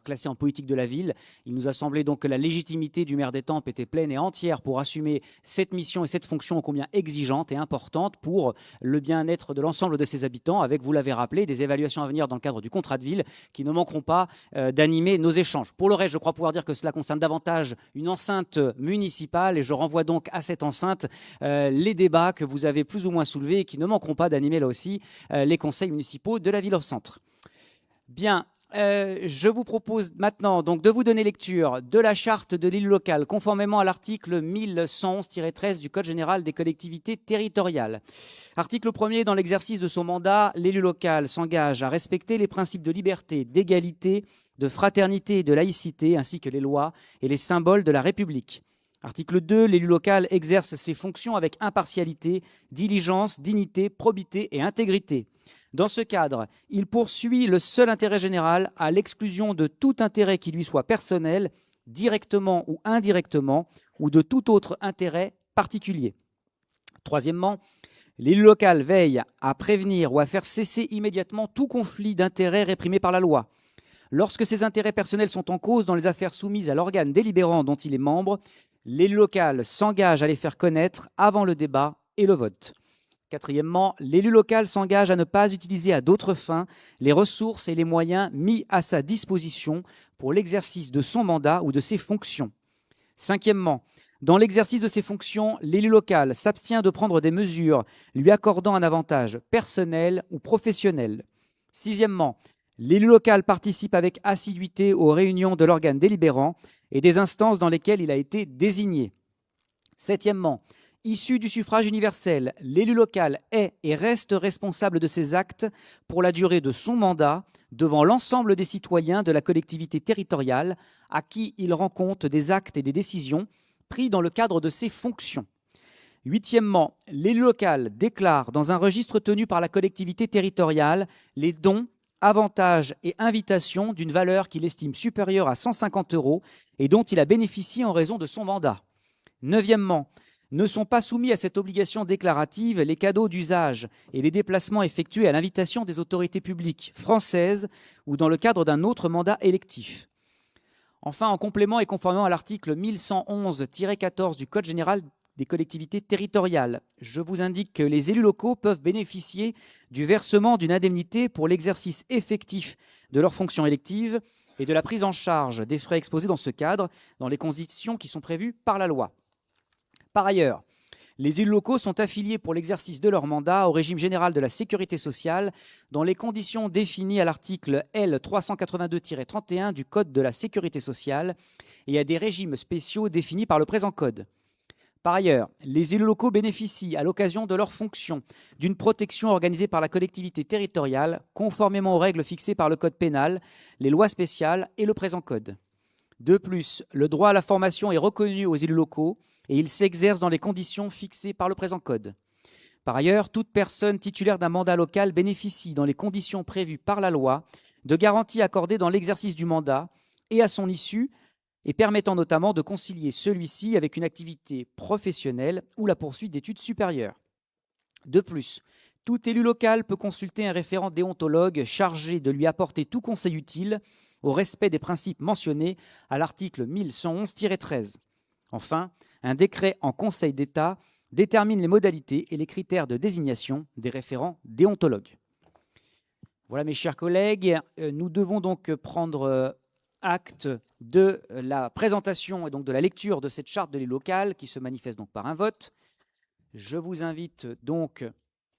Speaker 1: classés en politique de la ville. Il nous a semblé donc que la légitimité du maire d'Étampes était pleine et entière pour assumer cette mission et cette fonction ô combien exigeante et importante pour le bien-être de l'ensemble de ses habitants, avec, vous l'avez rappelé, des évaluations à venir dans le cadre du contrat de ville qui ne manqueront pas d'animer nos échanges. Pour le reste, je crois pouvoir dire que cela concerne davantage une enceinte municipale et je renvoie donc à cette enceinte les débats que vous avez plus ou moins soulevés et qui ne manqueront pas d'animer là aussi les conseils municipaux de la ville au centre. Bien. Je vous propose maintenant donc de vous donner lecture de la charte de l'élu local conformément à l'article 1111-13 du Code général des collectivités territoriales. Article 1er, dans l'exercice de son mandat, l'élu local s'engage à respecter les principes de liberté, d'égalité, de fraternité et de laïcité, ainsi que les lois et les symboles de la République. Article 2, l'élu local exerce ses fonctions avec impartialité, diligence, dignité, probité et intégrité. Dans ce cadre, il poursuit le seul intérêt général à l'exclusion de tout intérêt qui lui soit personnel, directement ou indirectement, ou de tout autre intérêt particuliers. Troisièmement, l'élu local veille à prévenir ou à faire cesser immédiatement tout conflit d'intérêts réprimé par la loi. Lorsque ses intérêts personnels sont en cause dans les affaires soumises à l'organe délibérant dont il est membre, l'élu local s'engage à les faire connaître avant le débat et le vote. Quatrièmement, l'élu local s'engage à ne pas utiliser à d'autres fins les ressources et les moyens mis à sa disposition pour l'exercice de son mandat ou de ses fonctions. Cinquièmement, dans l'exercice de ses fonctions, l'élu local s'abstient de prendre des mesures lui accordant un avantage personnel ou professionnel. Sixièmement, l'élu local participe avec assiduité aux réunions de l'organe délibérant et des instances dans lesquelles il a été désigné. Septièmement, issu du suffrage universel, l'élu local est et reste responsable de ses actes pour la durée de son mandat devant l'ensemble des citoyens de la collectivité territoriale à qui il rend compte des actes et des décisions pris dans le cadre de ses fonctions. Huitièmement, l'élu local déclare dans un registre tenu par la collectivité territoriale les dons, avantages et invitations d'une valeur qu'il estime supérieure à 150 € et dont il a bénéficié en raison de son mandat. Neuvièmement, ne sont pas soumis à cette obligation déclarative les cadeaux d'usage et les déplacements effectués à l'invitation des autorités publiques françaises ou dans le cadre d'un autre mandat électif. Enfin, en complément et conformément à l'article 1111-14 du Code général des collectivités territoriales, je vous indique que les élus locaux peuvent bénéficier du versement d'une indemnité pour l'exercice effectif de leurs fonctions électives et de la prise en charge des frais exposés dans ce cadre, dans les conditions qui sont prévues par la loi. Par ailleurs, les élus locaux sont affiliés pour l'exercice de leur mandat au régime général de la sécurité sociale dans les conditions définies à l'article L. 382-31 du Code de la sécurité sociale et à des régimes spéciaux définis par le présent code. Par ailleurs, les élus locaux bénéficient, à l'occasion de leurs fonctions, d'une protection organisée par la collectivité territoriale, conformément aux règles fixées par le code pénal, les lois spéciales et le présent code. De plus, le droit à la formation est reconnu aux élus locaux et il s'exerce dans les conditions fixées par le présent code. Par ailleurs, toute personne titulaire d'un mandat local bénéficie, dans les conditions prévues par la loi, de garanties accordées dans l'exercice du mandat et à son issue, et permettant notamment de concilier celui-ci avec une activité professionnelle ou la poursuite d'études supérieures. De plus, tout élu local peut consulter un référent déontologue chargé de lui apporter tout conseil utile au respect des principes mentionnés à l'article 1111-13. Enfin, un décret en Conseil d'État détermine les modalités et les critères de désignation des référents déontologues. Voilà, mes chers collègues, nous devons donc prendre acte de la présentation et donc de la lecture de cette charte de l'élu local qui se manifeste donc par un vote. Je vous invite donc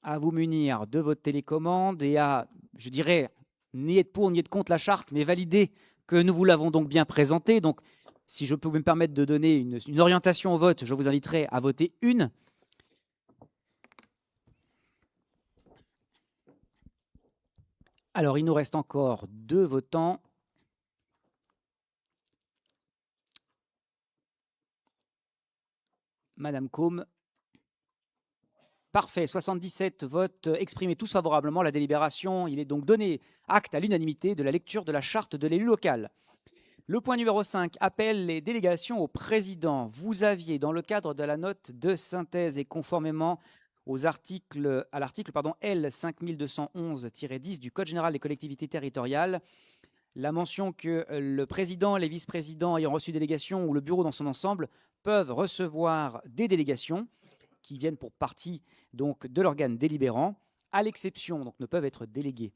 Speaker 1: à vous munir de votre télécommande et à, je dirais, ni être pour ni être contre la charte, mais valider que nous vous l'avons donc bien présentée. Donc, si je peux me permettre de donner une orientation au vote, je vous inviterai à voter une. Alors, il nous reste encore 2 votants. Madame Côme. Parfait, 77 votes exprimés tous favorablement. La délibération, il est donc donné acte à l'unanimité de la lecture de la charte de l'élu local. Le point numéro 5 appelle les délégations au président. Vous aviez, dans le cadre de la note de synthèse et conformément à l'article L. 5211-10 du Code général des collectivités territoriales, la mention que le président, les vice-présidents ayant reçu délégation ou le bureau dans son ensemble peuvent recevoir des délégations qui viennent pour partie donc, de l'organe délibérant, à l'exception, donc ne peuvent être délégués,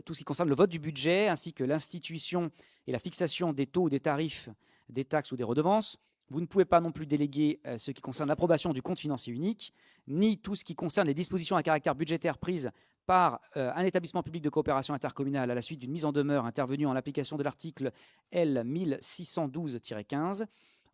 Speaker 1: tout ce qui concerne le vote du budget, ainsi que l'institution et la fixation des taux ou des tarifs des taxes ou des redevances. Vous ne pouvez pas non plus déléguer ce qui concerne l'approbation du compte financier unique, ni tout ce qui concerne les dispositions à caractère budgétaire prises par un établissement public de coopération intercommunale à la suite d'une mise en demeure intervenue en application de l'article L. 1612-15.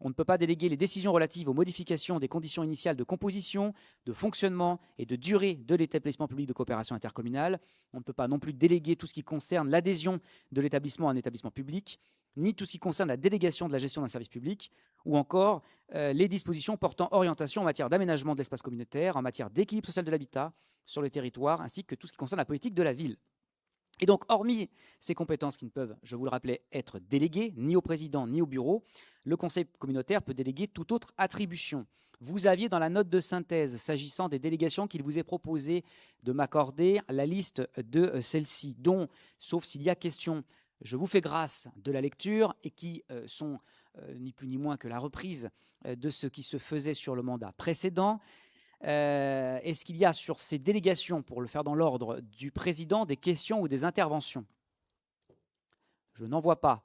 Speaker 1: On ne peut pas déléguer les décisions relatives aux modifications des conditions initiales de composition, de fonctionnement et de durée de l'établissement public de coopération intercommunale. On ne peut pas non plus déléguer tout ce qui concerne l'adhésion de l'établissement à un établissement public, ni tout ce qui concerne la délégation de la gestion d'un service public, ou encore les dispositions portant orientation en matière d'aménagement de l'espace communautaire, en matière d'équilibre social de l'habitat sur le territoire, ainsi que tout ce qui concerne la politique de la ville. Et donc, hormis ces compétences qui ne peuvent, je vous le rappelais, être déléguées ni au président ni au bureau, le conseil communautaire peut déléguer toute autre attribution. Vous aviez dans la note de synthèse, s'agissant des délégations qu'il vous est proposé de m'accorder, la liste de celles-ci, dont, sauf s'il y a question, je vous fais grâce de la lecture et qui sont ni plus ni moins que la reprise de ce qui se faisait sur le mandat précédent. Est-ce qu'il y a sur ces délégations, pour le faire dans l'ordre du président, des questions ou des interventions? Je n'en vois pas.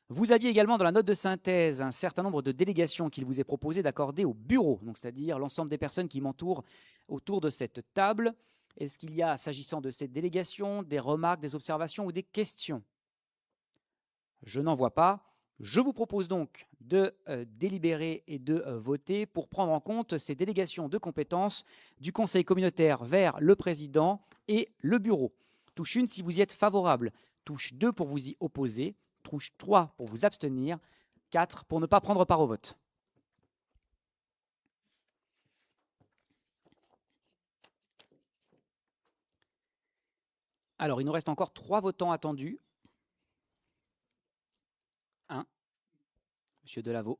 Speaker 1: Vous aviez également dans la note de synthèse un certain nombre de délégations qu'il vous est proposé d'accorder au bureau, donc c'est-à-dire l'ensemble des personnes qui m'entourent autour de cette table. Est-ce qu'il y a, s'agissant de cette délégation, des remarques, des observations ou des questions? Je n'en vois pas. Je vous propose donc de délibérer et de voter pour prendre en compte ces délégations de compétences du conseil communautaire vers le président et le bureau. Touche 1 si vous y êtes favorable, touche 2 pour vous y opposer, touche 3 pour vous abstenir, 4 pour ne pas prendre part au vote. Alors, il nous reste encore 3 votants attendus. 1. Monsieur Delaveau.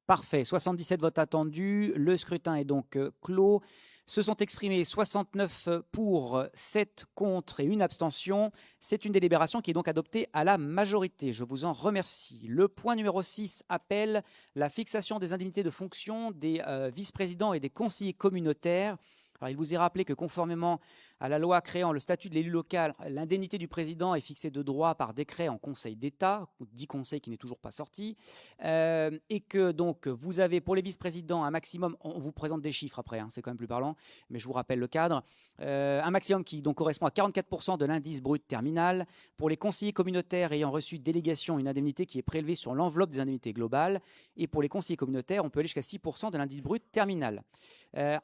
Speaker 1: Parfait, 77 votes attendus. Le scrutin est donc clos. Se sont exprimés 69 pour, 7 contre et 1 abstention. C'est une délibération qui est donc adoptée à la majorité. Je vous en remercie. Le point numéro 6 appelle la fixation des indemnités de fonction des vice-présidents et des conseillers communautaires. Alors, il vous est rappelé que conformément à la loi créant le statut de l'élu local, l'indemnité du président est fixée de droit par décret en Conseil d'État, dit conseil qui n'est toujours pas sorti, et que donc vous avez pour les vice-présidents un maximum, on vous présente des chiffres après, c'est quand même plus parlant, mais je vous rappelle le cadre, un maximum qui donc correspond à 44% de l'indice brut terminal. Pour les conseillers communautaires ayant reçu délégation, une indemnité qui est prélevée sur l'enveloppe des indemnités globales, et pour les conseillers communautaires, on peut aller jusqu'à 6% de l'indice brut terminal.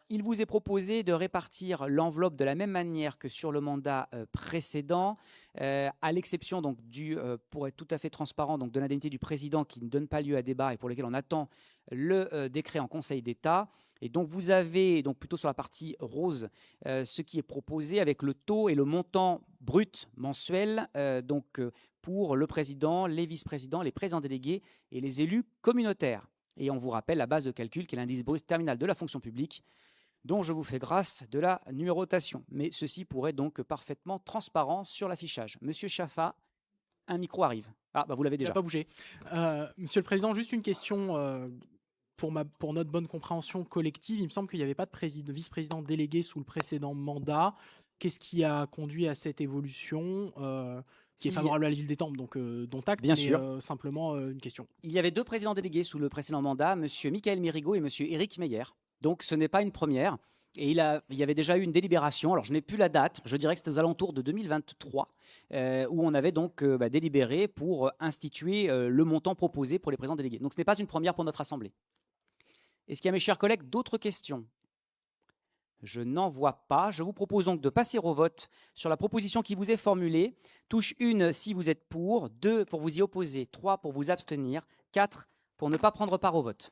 Speaker 1: Il vous est proposé de répartir l'enveloppe de la même manière que sur le mandat précédent, à l'exception donc pour être tout à fait transparent, donc de l'indemnité du président qui ne donne pas lieu à débat et pour lequel on attend le décret en Conseil d'État. Et donc vous avez donc plutôt sur la partie rose ce qui est proposé avec le taux et le montant brut mensuel pour le président, les vice-présidents, les présidents délégués et les élus communautaires. Et on vous rappelle la base de calcul qui est l'indice brut terminal de la fonction publique, dont je vous fais grâce de la numérotation. Mais ceci pourrait donc parfaitement transparent sur l'affichage. Monsieur Chaffa, un micro arrive. Ah, bah vous l'avez déjà.
Speaker 6: Il n'a pas bougé. Monsieur le Président, juste une question pour notre bonne compréhension collective. Il me semble qu'il n'y avait pas de vice-président délégué sous le précédent mandat. Qu'est-ce qui a conduit à cette évolution qui est favorable à la ville d'Étampes, donc dont acte,
Speaker 1: Bien
Speaker 6: mais
Speaker 1: sûr.
Speaker 6: Simplement une question.
Speaker 1: Il y avait 2 présidents délégués sous le précédent mandat, monsieur Michael Mérigot et monsieur Éric Meyer. Donc ce n'est pas une première. Et il y avait déjà eu une délibération, alors je n'ai plus la date, je dirais que c'était aux alentours de 2023, où on avait donc délibéré pour instituer le montant proposé pour les présidents délégués. Donc ce n'est pas une première pour notre Assemblée. Est-ce qu'il y a, mes chers collègues, d'autres questions? Je n'en vois pas. Je vous propose donc de passer au vote sur la proposition qui vous est formulée. Touche 1 si vous êtes pour, 2 pour vous y opposer, 3 pour vous abstenir, 4 pour ne pas prendre part au vote.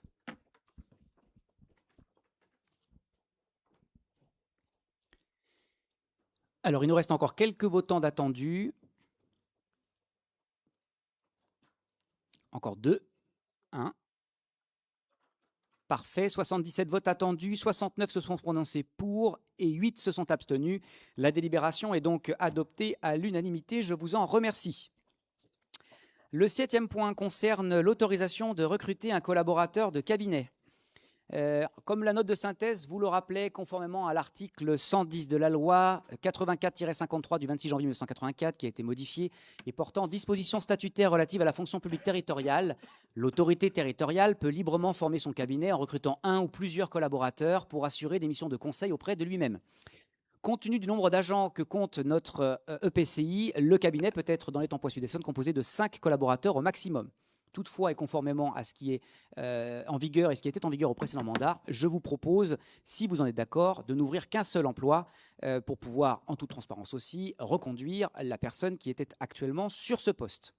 Speaker 1: Alors, il nous reste encore quelques votants d'attendus. Encore 2. 1. Parfait. 77 votes attendus, 69 se sont prononcés pour et 8 se sont abstenus. La délibération est donc adoptée à l'unanimité. Je vous en remercie. Le 7e point concerne l'autorisation de recruter un collaborateur de cabinet. Comme la note de synthèse vous le rappelait, conformément à l'article 110 de la loi 84-53 du 26 janvier 1984, qui a été modifié et portant dispositions statutaires relatives à la fonction publique territoriale, l'autorité territoriale peut librement former son cabinet en recrutant un ou plusieurs collaborateurs pour assurer des missions de conseil auprès de lui-même. Compte tenu du nombre d'agents que compte notre EPCI, le cabinet peut être dans les Tempois Sud-Essonne composé de 5 collaborateurs au maximum. Toutefois, et conformément à ce qui est en vigueur et ce qui était en vigueur au précédent mandat, je vous propose, si vous en êtes d'accord, de n'ouvrir qu'un seul emploi pour pouvoir, en toute transparence aussi, reconduire la personne qui était actuellement sur ce poste.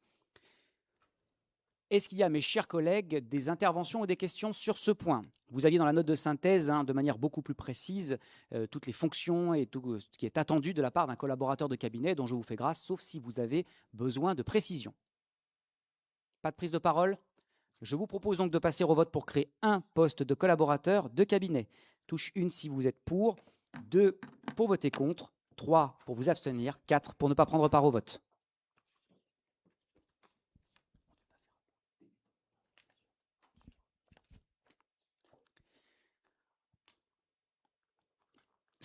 Speaker 1: Est-ce qu'il y a, mes chers collègues, des interventions ou des questions sur ce point? Vous aviez dans la note de synthèse, de manière beaucoup plus précise, toutes les fonctions et tout ce qui est attendu de la part d'un collaborateur de cabinet dont je vous fais grâce, sauf si vous avez besoin de précision. Pas de prise de parole? Je vous propose donc de passer au vote pour créer un poste de collaborateur de cabinet. Touche 1 si vous êtes pour, 2 pour voter contre, 3 pour vous abstenir, 4 pour ne pas prendre part au vote.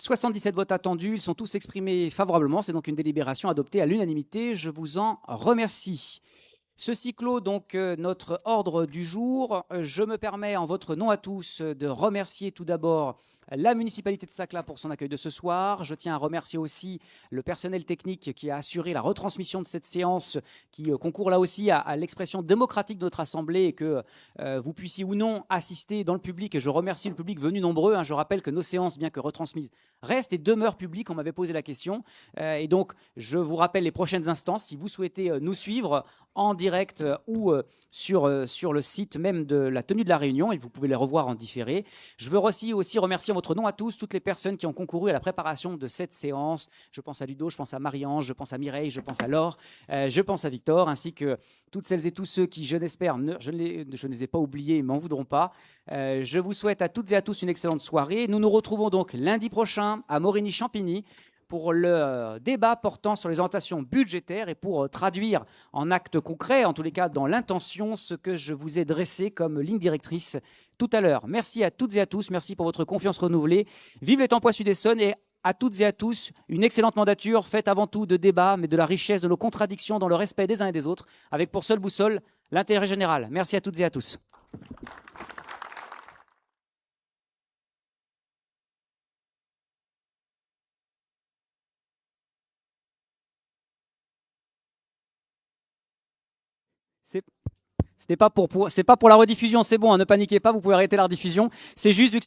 Speaker 1: « 77 votes attendus, ils sont tous exprimés favorablement. C'est donc une délibération adoptée à l'unanimité. Je vous en remercie. Ceci clôt donc notre ordre du jour. Je me permets, en votre nom à tous, de remercier tout d'abord la municipalité de Saclay pour son accueil de ce soir. Je tiens à remercier aussi le personnel technique qui a assuré la retransmission de cette séance, qui concourt là aussi à l'expression démocratique de notre Assemblée et que vous puissiez ou non assister dans le public. Et je remercie le public venu nombreux. Je rappelle que nos séances, bien que retransmises, restent et demeurent publiques. On m'avait posé la question. Et donc, je vous rappelle les prochaines instances. Si vous souhaitez nous suivre en direct ou sur le site même de la tenue de la réunion, et vous pouvez les revoir en différé. Je veux aussi remercier en votre nom à tous toutes les personnes qui ont concouru à la préparation de cette séance. Je pense à Ludo, je pense à Marie-Ange, je pense à Mireille, je pense à Laure, je pense à Victor, ainsi que toutes celles et tous ceux qui, je l'espère, je ne les ai pas oubliés, ils ne m'en voudront pas. Je vous souhaite à toutes et à tous une excellente soirée. Nous nous retrouvons donc lundi prochain à Morigny-Champigny pour le débat portant sur les orientations budgétaires et pour traduire en actes concrets, en tous les cas dans l'intention, ce que je vous ai dressé comme ligne directrice tout à l'heure. Merci à toutes et à tous, merci pour votre confiance renouvelée. Vive les Tempois Sud-Essonne et à toutes et à tous, une excellente mandature faite avant tout de débats, mais de la richesse de nos contradictions dans le respect des uns et des autres, avec pour seule boussole l'intérêt général. Merci à toutes et à tous. C'est pas pour la rediffusion, c'est bon, ne paniquez pas, vous pouvez arrêter la rediffusion. C'est juste vu que